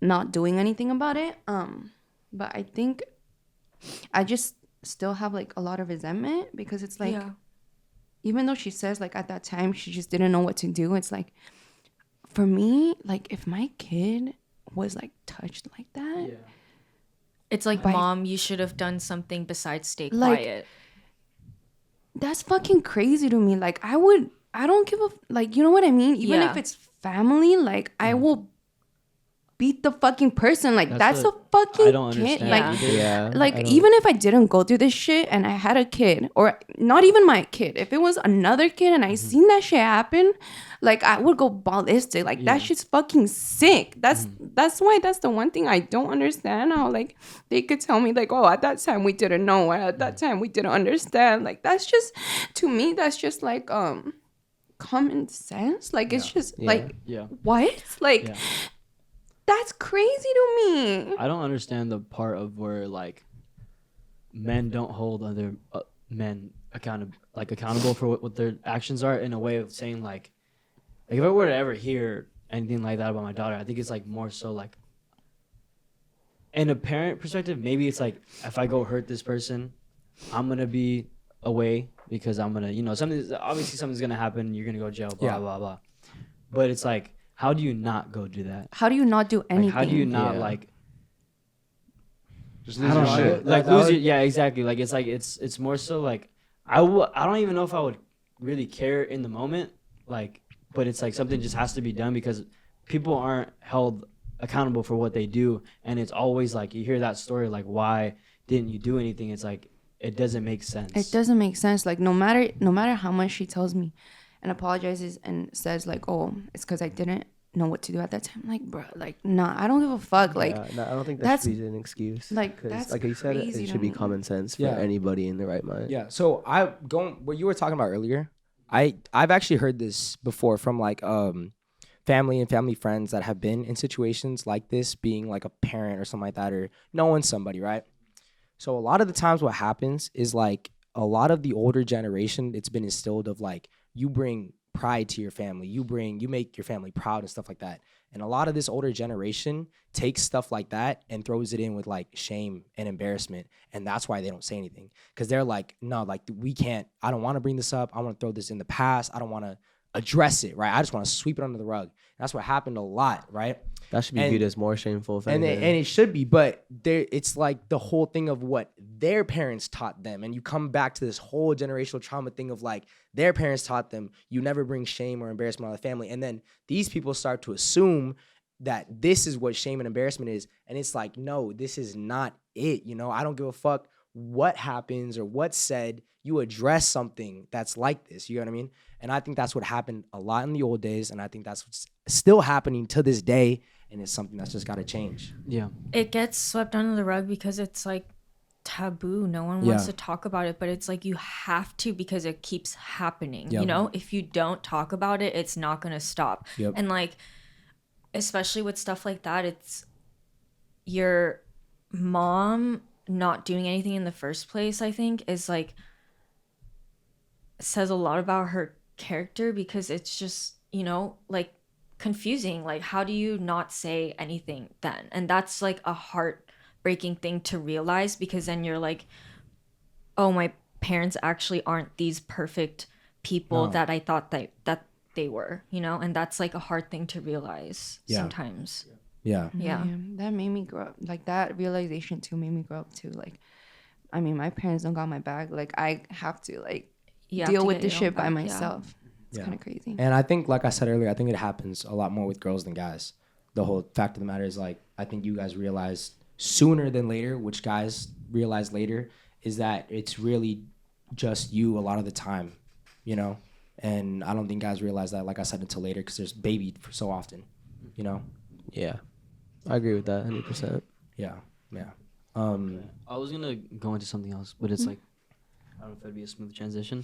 not doing anything about it. But I think I just still have like a lot of resentment because it's like, yeah. even though she says like at that time she just didn't know what to do, it's like for me, like if my kid was like touched like that, It's like, By- Mom, you should have done something besides stay Like, quiet. that's fucking crazy to me. Like I don't give a like, you know what I mean? Even Yeah. if it's family, like I will beat the fucking person. Like that's That's a fucking I don't kid. understand. Like either. Yeah. like I don't- even if I didn't go through this shit and I had a kid, or not even my kid, if it was another kid and I seen that shit happen, like I would go ballistic. Like that shit's fucking sick. That's why that's the one thing I don't understand, how like they could tell me like, oh, at that time we didn't know, at that time we didn't understand. Like that's just, to me, that's just like common sense. Like it's just like Yeah. what? Like Yeah. that's crazy to me. I don't understand the part of where like men don't hold other men accountable for what their actions are, in a way of saying like if I were to ever hear anything like that about my daughter, I think it's like more so like in a parent perspective, maybe it's like if I go hurt this person, I'm gonna be away because I'm gonna, you know, something's gonna happen, you're gonna go to jail, blah Yeah. blah blah. But it's like, how do you not go do that? How do you not do anything? Like, how do you not Yeah. like Just I lose don't your know, shit. like That lose would- your, yeah, exactly. Like it's more so like I don't even know if I would really care in the moment, like, but it's like something just has to be done because people aren't held accountable for what they do. And it's always like you hear that story, like, why didn't you do anything? It's like it doesn't make sense. It doesn't make sense. Like no matter how much she tells me and apologizes and says like, oh, it's because I didn't know what to do at that time. Like, bro, like, nah, I don't give a fuck. Like, Yeah, no, I don't think that that's- should be an excuse. like, 'Cause that's like you said, crazy it to should be me. common sense for Yeah. anybody in the right mind. Yeah. So what you were talking about earlier, I've actually heard this before from like family and family friends that have been in situations like this, being like a parent or something like that, or knowing somebody, right? So a lot of the times what happens is like a lot of the older generation, it's been instilled of like you bring pride to your family, you make your family proud and stuff like that. And a lot of this older generation takes stuff like that and throws it in with like shame and embarrassment. And that's why they don't say anything. Because they're like, no, like we can't, I don't want to bring this up. I want to throw this in the past. I don't want to address it, right? I just want to sweep it under the rug. That's what happened a lot, right? That should be And- viewed as more shameful. If And anything. it should be, but it's like the whole thing of what their parents taught them. And you come back to this whole generational trauma thing of like their parents taught them, you never bring shame or embarrassment on the family. And then these people start to assume that this is what shame and embarrassment is. And it's like, no, this is not it. You know, I don't give a fuck what happens or what's said. You address something that's like this. You know what I mean? And I think that's what happened a lot in the old days. And I think that's what's still happening to this day. And it's something that's just got to change. Yeah. It gets swept under the rug because it's like taboo. No one wants Yeah. to talk about it, but it's like you have to because it keeps happening. Yep. You know, if you don't talk about it, it's not going to stop. Yep. And like, especially with stuff like that, it's your mom not doing anything in the first place, I think, is like, says a lot about her character because it's just, you know, like confusing. Like, how do you not say anything then? And that's like a heartbreaking thing to realize because then you're like, oh, my parents actually aren't these perfect people No. that I thought that they were, you know? And that's like a hard thing to realize Yeah. sometimes. Yeah. Yeah. That made me grow up. Like that realization too made me grow up too. Like, I mean, my parents don't got my back. Like I have to like You have deal to with get this your own shit by back, yeah. myself. It's Yeah. kind of crazy. And I think, like I said earlier, I think it happens a lot more with girls than guys. The whole fact of the matter is, like, I think you guys realize sooner than later, which guys realize later, is that it's really just you a lot of the time, you know? And I don't think guys realize that, like I said, until later because there's babied for so often, you know? Yeah, I agree with that 100%. Yeah, yeah. I was gonna go into something else, but it's like I don't know if it'd be a smooth transition.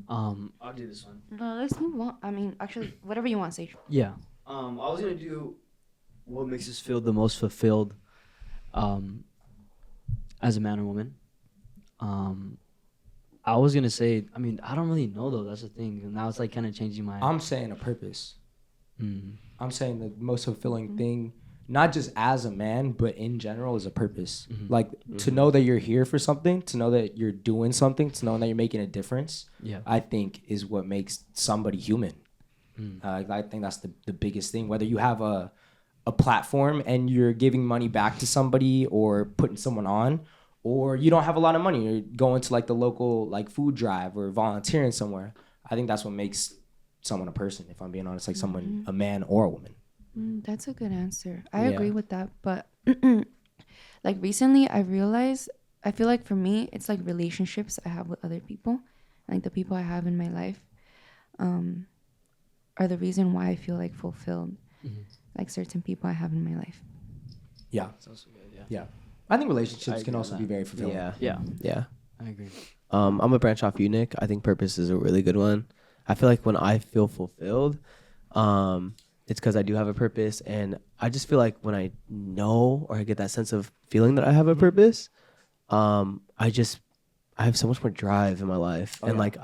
I'll do this one. No, let's move on. I mean, actually, whatever you want, Sage. Yeah. I was gonna do what makes us feel the most fulfilled, as a man or woman. I was gonna say, I mean, I don't really know though. That's the thing. And now it's like kind of changing my. I'm saying a purpose. Mm. I'm saying the most fulfilling thing, not just as a man, but in general, is a purpose. Like to know that you're here for something, to know that you're doing something, to know that you're making a difference. Yeah. I think is what makes somebody human. I think that's the biggest thing. Whether you have a platform and you're giving money back to somebody or putting someone on, or you don't have a lot of money, you're going to like the local like food drive or volunteering somewhere. I think that's what makes someone a person, if I'm being honest, like someone, a man or a woman. That's a good answer. I Yeah. agree with that. But like recently, I realized, I feel like for me, it's like relationships I have with other people, like the people I have in my life, are the reason why I feel like fulfilled. Like certain people I have in my life. Yeah, Sounds good. Yeah. yeah. I think relationships I can agree also with be that. very fulfilling. Yeah, Yeah. yeah. I agree. I'm gonna branch off you, Nick. I think purpose is a really good one. I feel like when I feel fulfilled, it's because I do have a purpose, and I just feel like when I know or I get that sense of feeling that I have a purpose, I have so much more drive in my life, and yeah. like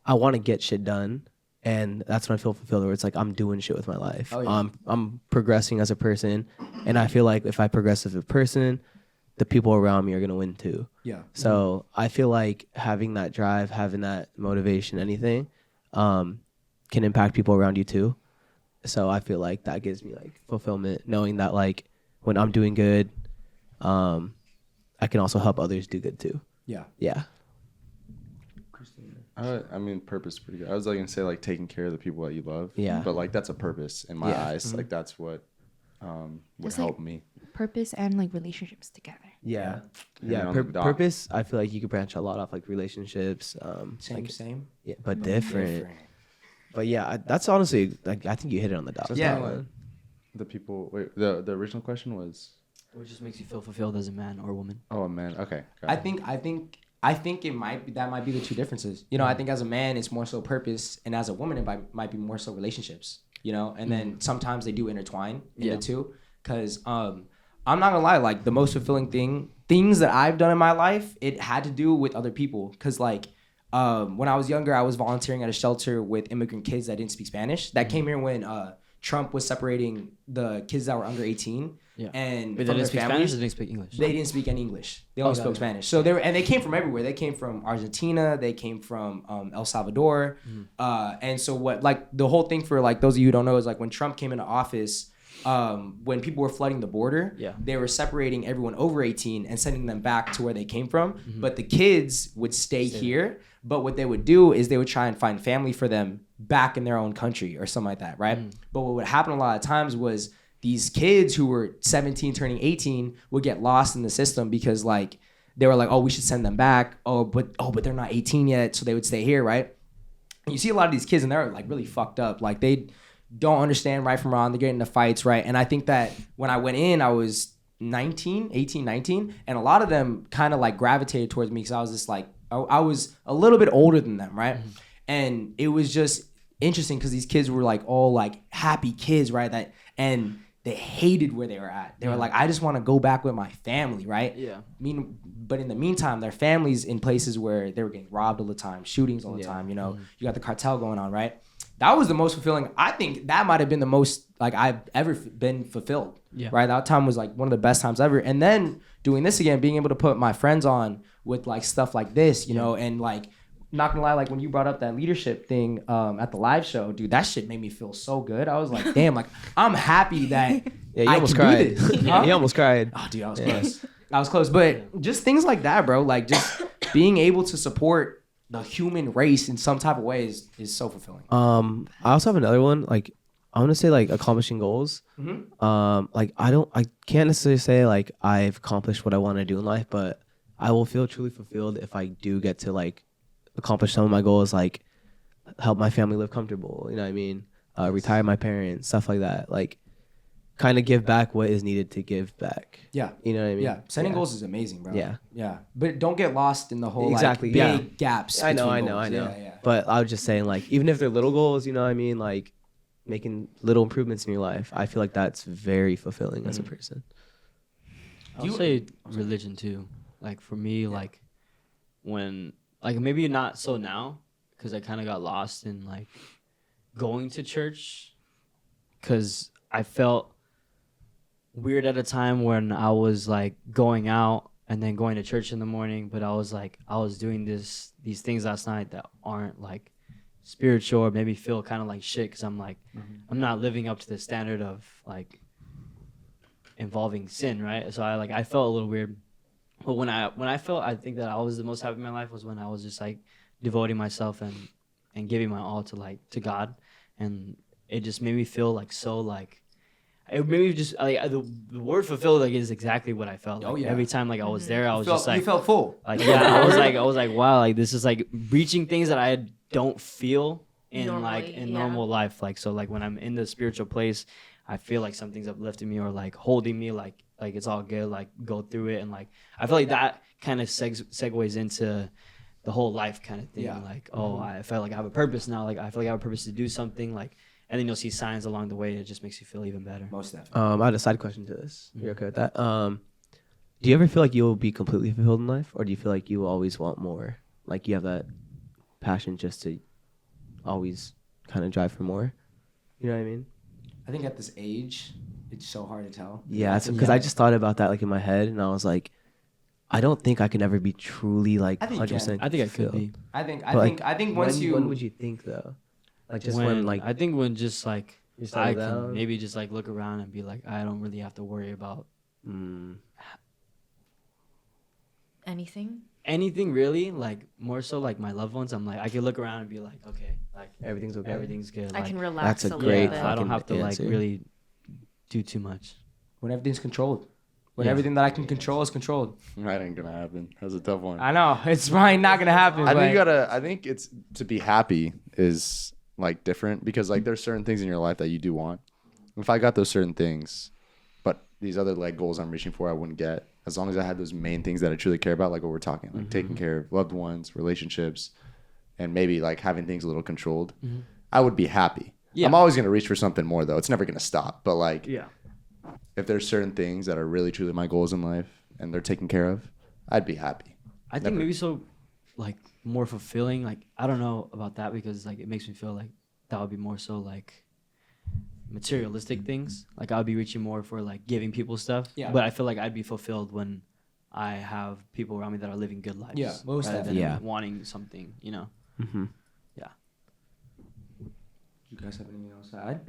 I want to get shit done, and that's when I feel fulfilled. Where it's like I'm doing shit with my life. Oh, yeah. I'm progressing as a person, and I feel like if I progress as a person, the people around me are gonna win too. Yeah. So I feel like having that drive, having that motivation, anything, can impact people around you too. So I feel like that gives me like fulfillment, knowing that like when I'm doing good, I can also help others do good too. Yeah. Yeah. I mean, purpose is pretty good. I was like gonna say like taking care of the people that you love. Yeah. But like that's a purpose in my Yeah. eyes. Like that's what would Just, like, help me. Purpose and like relationships together. Yeah. Yeah, on the dot. Purpose. I feel like you could branch a lot off like relationships. Same. Yeah, but different. But yeah, that's honestly like I think you hit it on the dot. Just Yeah. not like the people. Wait, the original question was. What just makes you feel fulfilled as a man or woman? Oh man. Okay. got I it. think it might be, that might be the two differences. You know, I think as a man it's more so purpose, and as a woman it might be more so relationships. You know, and then sometimes they do intertwine in the two. Because I'm not gonna lie, like the most fulfilling things that I've done in my life, it had to do with other people. Because like when I was younger, I was volunteering at a shelter with immigrant kids that didn't speak Spanish. That came here when Trump was separating the kids that were under 18. Yeah. And But from they their didn't speak families. Spanish or they didn't speak English? They didn't speak any English. They only spoke Spanish. So they came from everywhere. They came from Argentina. They came from El Salvador. And so what, like the whole thing for like those of you who don't know is like when Trump came into office, when people were flooding the border, they were separating everyone over 18 and sending them back to where they came from. But the kids would stay here. But what they would do is they would try and find family for them back in their own country or something like that, right? But what would happen a lot of times was these kids who were 17 turning 18 would get lost in the system because like they were like, oh, we should send them back. But they're not 18 yet, so they would stay here, right? And you see a lot of these kids and they're like really fucked up. Like they don't understand right from wrong. They're getting into fights, right? And I think that when I went in, I was 19, and a lot of them kind of like gravitated towards me because I was just like, I was a little bit older than them, right? And it was just interesting because these kids were like all like happy kids, right? And they hated where they were at. They were like, I just want to go back with my family, right? Yeah. But in the meantime, their families in places where they were getting robbed all the time, shootings all the time, you know, you got the cartel going on, right? That was the most fulfilling. I think that might have been the most like I've ever been fulfilled, right? That time was like one of the best times ever. And then doing this again, being able to put my friends on with like stuff like this, you know, and like, not gonna lie, like when you brought up that leadership thing at the live show, dude, that shit made me feel so good. I was like, damn, like I'm happy that Yeah, you I almost can cried. do this. Yeah, you almost cried. Oh, dude, I was close. I was close, but just things like that, bro. Like just being able to support the human race in some type of way is so fulfilling. I also have another one. Like I want to say like accomplishing goals. Like I can't necessarily say like I've accomplished what I want to do in life, but I will feel truly fulfilled if I do get to like accomplish some of my goals, like help my family live comfortable, you know what I mean, retire my parents, stuff like that, like kind of give back what is needed to give back. Yeah. You know what I mean? Yeah. Setting goals is amazing, bro. Yeah. Yeah. But don't get lost in the whole Exactly, like yeah. big gaps. I know. between goals. Yeah. But I was just saying, like, even if they're little goals, you know what I mean, like making little improvements in your life, I feel like that's very fulfilling as a person. I'll say religion too. Like for me, like when, like maybe not so now, because I kind of got lost in like going to church, because I felt weird at a time when I was like going out and then going to church in the morning, but I was like, I was doing these things last night that aren't like spiritual, or maybe feel kind of like shit because I'm like, I'm not living up to the standard of like involving sin, right? So I felt a little weird. But when I felt, I think that I was the most happy in my life was when I was just like devoting myself and giving my all to God, and it just made me feel like so like, it made me just like the word fulfilled like is exactly what I felt. Like, every time like I was there, I was just like, you felt full. Like yeah, I was like wow, like this is like reaching things that I don't feel in Normally, in normal life. Like so like when I'm in the spiritual place, I feel like something's uplifting me or like holding me, like it's all good, like go through it. And like I feel like that kind of segues into the whole life kind of thing. Like I felt like I have a purpose now, like I feel like I have a purpose to do something, like, and then you'll see signs along the way and it just makes you feel even better. Most definitely. I had a side question to this. You're okay with that? Do you ever feel like you'll be completely fulfilled in life, or do you feel like you always want more, like you have that passion just to always kind of drive for more? You know what I mean? I think at this age, it's so hard to tell. Yeah, because I just thought about that like in my head, and I was like, I don't think I can ever be truly like 100%. I think I could be. I think once when would you think though? Like just when like I think when just like you I settle can down? maybe just like look around and be like, I don't really have to worry about anything really, like more so like my loved ones. I'm like I can look around and be like, okay, like everything's okay. everything's good. I Like, can relax that's a a great little bit. I don't fucking have to like answer. really do too much. When everything's controlled. When Yeah. everything that I can control is controlled. That ain't gonna happen. That's a tough one. I know it's probably not gonna happen. I but think you gotta. I think it's to be happy is like different because like there's certain things in your life that you do want. If I got those certain things, but these other like goals I'm reaching for, I wouldn't get as long as I had those main things that I truly care about, like what we're talking, like taking care of loved ones, relationships, and maybe like having things a little controlled. I would be happy. Yeah. I'm always gonna reach for something more though. It's never gonna stop. But like, Yeah. if there's certain things that are really truly my goals in life and they're taken care of, I'd be happy. I think maybe so, like more fulfilling. Like I don't know about that because like it makes me feel like that would be more so like materialistic things. Like I would be reaching more for like giving people stuff. Yeah. But I feel like I'd be fulfilled when I have people around me that are living good lives. Yeah, most rather than definitely. Yeah. wanting something. You know. Mm-hmm. You guys have anything else to add?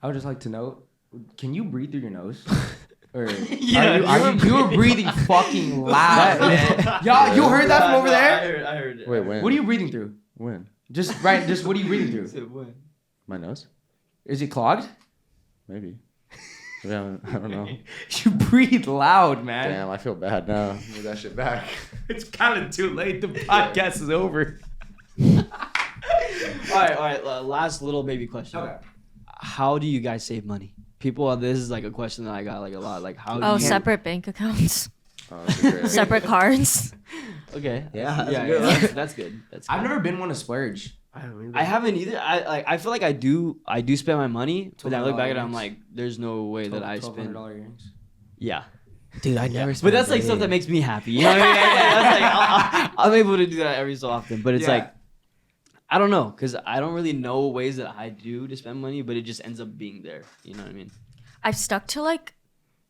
I would just like to know, can you breathe through your nose? Or you were breathing fucking loud, man. Y'all, you heard that from over there? I heard it. Wait, when? What are you breathing through? When? Just what are you breathing through? My nose? Is it clogged? Maybe. Yeah, I don't know. You breathe loud, man. Damn, I feel bad now. Move that shit back. It's kind of too late. The podcast is over. All right. Last little baby question. Okay. How do you guys save money? People, this is like a question that I got like a lot. Like how? Oh, do you... separate bank accounts, Oh, that's great. separate cards. Okay. Yeah, that's yeah, good. yeah, that's good. That's good. I've never been one to splurge. I haven't either. I feel like I do spend my money, but then I look back at it, I'm like, there's no way that I spend. $1,200 earrings. Yeah. Dude, I never. But that's like stuff that makes me happy. You know what I mean? That's like I'm able to do that every so often. But it's Yeah. like I don't know, because I don't really know ways that I do to spend money, but it just ends up being there. You know what I mean? I've stuck to like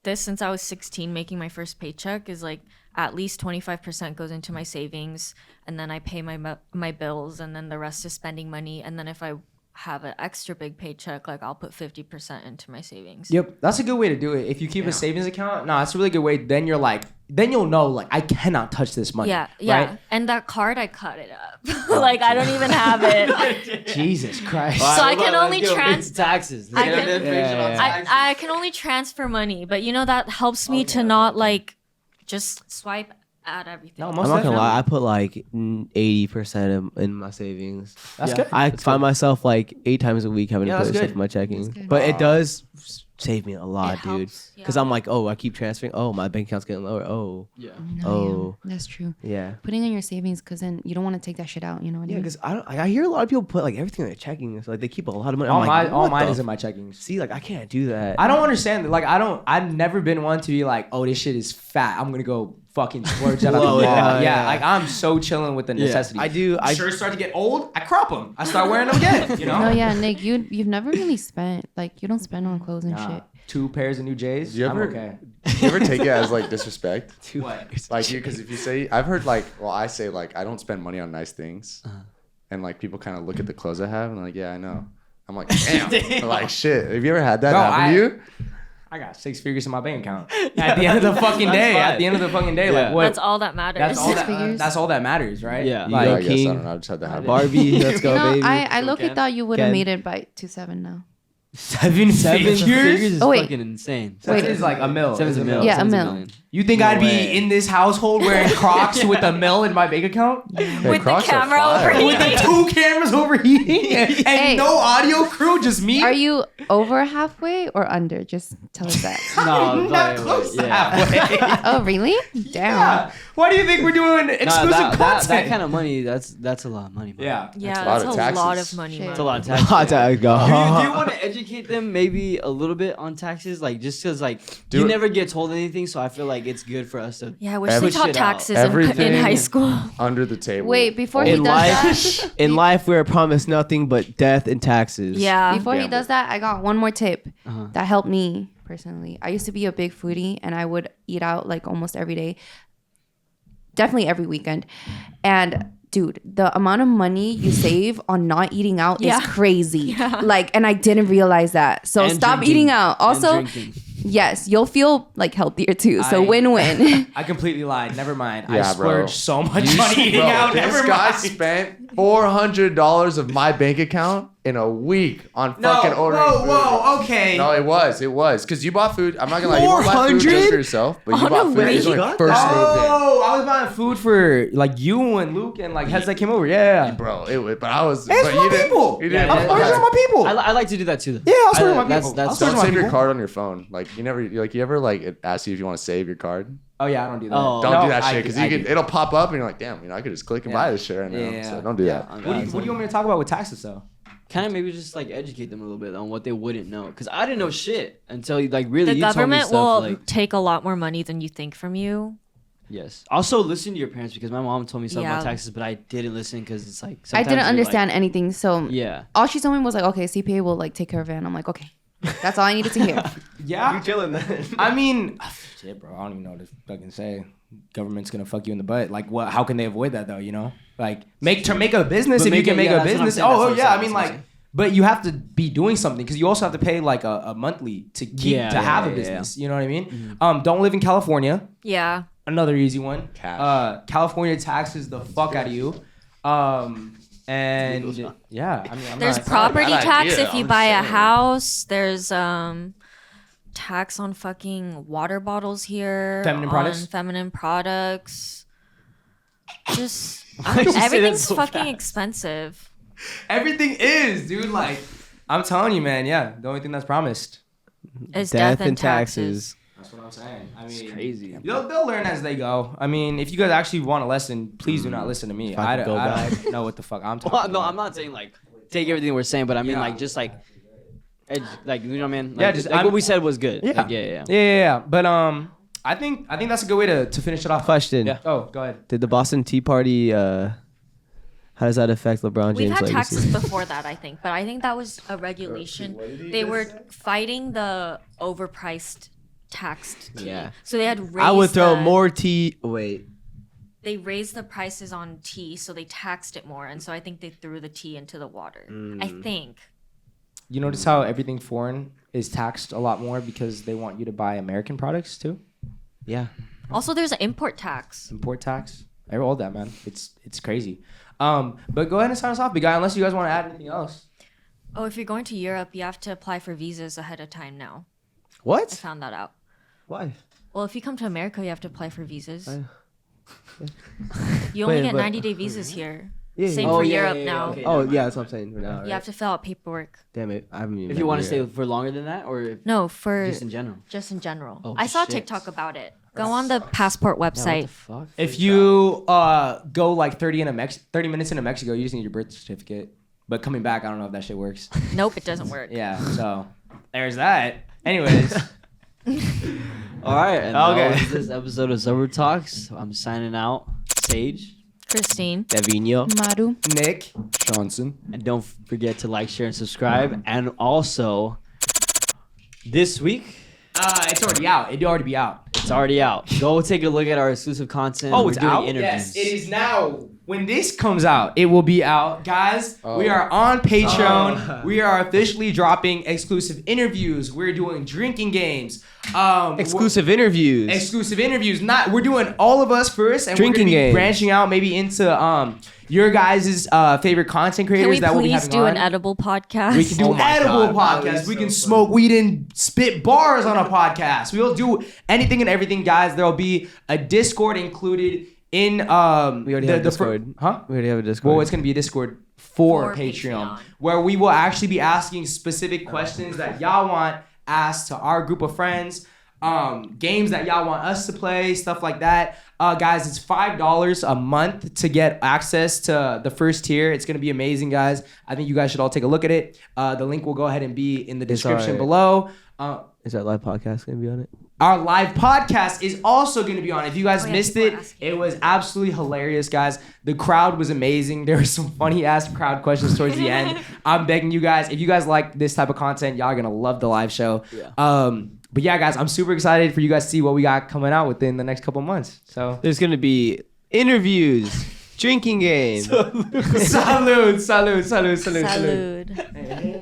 this since I was 16. Making my first paycheck is like at least 25% goes into my savings, and then I pay my bills, and then the rest is spending money. And then if I have an extra big paycheck, like I'll put 50% into my savings. Yep, that's a good way to do it. If you keep a savings account, no, that's a really good way. Then you're like, then you'll know, like, I cannot touch this money. Yeah. Right? And that card, I cut it up. Like I don't even have it. Jesus Christ. So I can only taxes. I can- Taxes. I can only transfer money, but you know that helps me to not like just swipe at everything. No, I'm most not gonna definitely. lie. I put like 80% in my savings. That's Yeah. good. I find myself like 8 times a week having Yeah, to put that's stuff good. in my checking, good. but it does save me a lot, It dude. helps, yeah. Because I'm like, oh, I keep transferring. Oh, my bank account's getting lower. Oh, Yeah. No, Oh. yeah, that's true. yeah. Putting in your savings because then you don't want to take that shit out. You know what I Yeah, mean? because I hear a lot of people put like everything in their checking. So like they keep a lot of money. All, I'm like, all what mine the is in my checkings. See, like I can't do that. I don't understand. Like, I've never been one to be like, oh, this shit is fat. I'm going to go fucking splurge out of the Blow wall. it. Yeah, Yeah. like, I'm so chilling with the necessities. I do. Shirts start to get old, I crop them. I start wearing them again, you know? No, yeah, Nick, you've never really spent like you don't spend on clothes and Nah, shit. 2 pairs of new J's. Do you I'm ever, okay. do you ever take it as like disrespect? What? Like you, because if you say, I've heard like, well, I say like, I don't spend money on nice things, and like people kind of look at the clothes I have and they're like, yeah, I know. I'm like, damn. They're like, shit. Have you ever had that No, happen to you? I got 6 figures in my bank account. At the end of the fucking day. At the end of the fucking day. Yeah. Like, what? That's all that matters. That's all Six that, figures? that's all that matters, right? Yeah. You Like, go I guess I King. don't know. I just had to have Barbie, let's go, You know, baby. I low-key Ken? thought you would have Ken? made it by 2.7 now. 7 figures? is Oh, wait. fucking insane. Seven is like a mil. Seven's a mil. Yeah, a Seven's mil. million. You think No I'd be way. in this household wearing Crocs with a mil in my bank account? Hey, With the Crocs are camera fire. over With the 2 cameras overheating and Hey. no audio crew, just me? Are you over halfway or under? Just tell us that. No, Not wait, close to yeah. halfway. Oh, really? Damn. Yeah. Why do you think we're doing exclusive that content? kind of money, that's a lot of money. Man. Yeah. Yeah, a lot that's of a taxes. lot of money. Shit. man. It's a lot of Hot taxes. tag, go. Do you want to educate them maybe a little bit on taxes? Like, just because, like, Do you it. never get told anything, so I feel like it's good for us to... Yeah, I wish Every they taught shit out. taxes in Everything. high school. Under the table. Wait, before he In does life, in life, we are promised nothing but death and taxes. that, Yeah. before he Gamble. does that, I got one more tip Uh-huh. that helped me personally. I used to be a big foodie and I would eat out like almost every day. Definitely every weekend. And dude, the amount of money you save on not eating out Yeah. is crazy. Yeah. Like, and I didn't realize that. So And stop drinking. eating out. And Also, drinking. yes, you'll feel like healthier too. So I- win-win. I completely lied. Never mind. Yeah, I bro. splurged so much money eating out. This Never guy mind. spent $400 of my bank account in a week on fucking ordering food. whoa, okay. No, it was. Because you bought food. I'm not gonna lie, you won't buy food just 400? for yourself, but you On bought a food. It was week? when we first moved Oh, I was buying food for like you and Luke and like heads that came over. Yeah. in. Bro, it was. But I was. It's but my you didn't. people. You didn't. Yeah, I'm always my people. I like to do that too. Yeah, I'll splurge I- my that's- people. that's- I'll splurge Don't my save your people. card on your phone. Like you never. Like you ever like ask you if you want to save your card. Oh yeah, I don't do that. Oh. Don't No, do that I shit do- because I you can. do. It'll pop up and you're like, damn. I could just click and buy this shit right now. Yeah. So don't do that. Oh, What God. do you want me to talk about with taxes though? Kind of maybe just like educate them a little bit on what they wouldn't know, because I didn't know shit until like really The you told me government stuff, will like, take a lot more money than you think from you. yes. Also listen to your parents, because my mom told me stuff Yeah. about taxes, but I didn't listen because it's like I sometimes didn't you're, understand anything. So Like, yeah. all she told me was like, okay, CPA will like take care of it. And I'm like, okay, that's all I needed to hear. Yeah. You chilling then? I mean, shit, bro. I don't even know what to fucking say. Government's gonna fuck you in the butt. Like, what? How can they avoid that though? You know, like make a business But if you make can it- make yeah, a that's what I'm business. saying, that's what Oh I'm yeah. saying, I mean, that's what I'm like, but you have to be doing something because you also have to pay like a monthly to keep Yeah, to yeah, have a yeah, business. You know what I mean? Don't live in California. Yeah. Another easy one. Cash. California taxes the fuck out of you. And yeah, I mean, I'm There's not, property bad tax idea, if you I'm buy a saying. house. There's tax on fucking water bottles here. Feminine on products? Feminine products. Just Why'd you say that everything's so fucking fast? expensive. Everything is, dude. Like, I'm telling you, man. Yeah, the only thing that's promised. It's Death death, and taxes. That's what I'm saying. I mean, It's crazy. They'll learn as they go. I mean, if you guys actually want a lesson, please do not listen to me. I Fucking go don't know what the fuck I'm talking Well, about. no, I'm not saying like take everything we're saying, but I mean Yeah. like just like, like you know what I mean? Like, Yeah, just- like I'm- what we said was good. Yeah. Like, yeah. Yeah. But I think that's a good way to finish it off. Question. Yeah. Oh, go ahead. Did the Boston Tea Party? How does that affect LeBron We've James' had legacy? taxes before that, I think, but I think that was a regulation. They were fighting the overpriced taxed tea. Yeah. So they had raised I would throw the- more tea. Wait. They raised the prices on tea, so they taxed it more, and so I think they threw the tea into the water. I think. You notice how everything foreign is taxed a lot more because they want you to buy American products too? Yeah. Also, there's an import tax. Import tax. All that, man. It's crazy. But go ahead and sign us off, big guy, unless you guys want to add anything else. Oh, if you're going to Europe, you have to apply for visas ahead of time now. I What? found that out. Why? Well, if you come to America, you have to apply for visas. I- You only Wait, get but- 90-day visas here. Yeah, Same yeah. for yeah, Europe yeah, now. okay. Oh yeah, that's what I'm saying. For now, right? You have to fill out paperwork. Damn it, I haven't even. If been you want to here. stay for longer than that, or if, No, for just in general. just in general. Oh, I saw shit. TikTok about it. Go on the passport website. Fuck. If you go like 30 minutes into Mexico, you just need your birth certificate. But coming back, I don't know if that shit works. Nope, it doesn't work. Yeah, so there's that. Anyways, All right. And Okay. that was this episode of Suburb Talks. I'm signing out. Sage. Christine. Davino. Maru. Nick. Johnson. And don't forget to like, share, and subscribe. And also, this week, It's already out. It'd already be out. it's already out. Go take a look at our exclusive content. Oh, We're it's doing out? interviews. Yes, it is now. When this comes out, it will be out. Guys, we are on Patreon. We are officially dropping exclusive interviews. We're doing drinking games. Exclusive interviews. Exclusive interviews. We're doing all of us first, and Drinking we're gonna be games. branching out maybe into your guys' favorite content creators Can we that we'll be please having do on. an edible podcast? We can do Oh my edible God. podcasts. That We is can so smoke weed and spit bars on a podcast. We'll do anything and everything, guys. There'll be a Discord included in We already have Discord. Huh? We already have a Discord. Well, it's gonna be a Discord for For Patreon, Patreon. where we will actually be asking specific questions that y'all want asked to our group of friends. Games that y'all want us to play, stuff like that. Guys, it's $5 a month to get access to the first tier. It's gonna be amazing, guys. I think you guys should all take a look at it. The link will go ahead and be in the description alright. below. Is our live podcast gonna be on it? Our live podcast is also going to be on. If you guys Oh, yeah, missed people it, are asking. it was absolutely hilarious, guys. The crowd was amazing. There were some funny ass crowd questions towards the end. I'm begging you guys, if you guys like this type of content, y'all are going to love the live show. Yeah. But yeah, guys, I'm super excited for you guys to see what we got coming out within the next couple months. So There's gonna be interviews, drinking games. salud, salud, salud, salud, salud. Salud.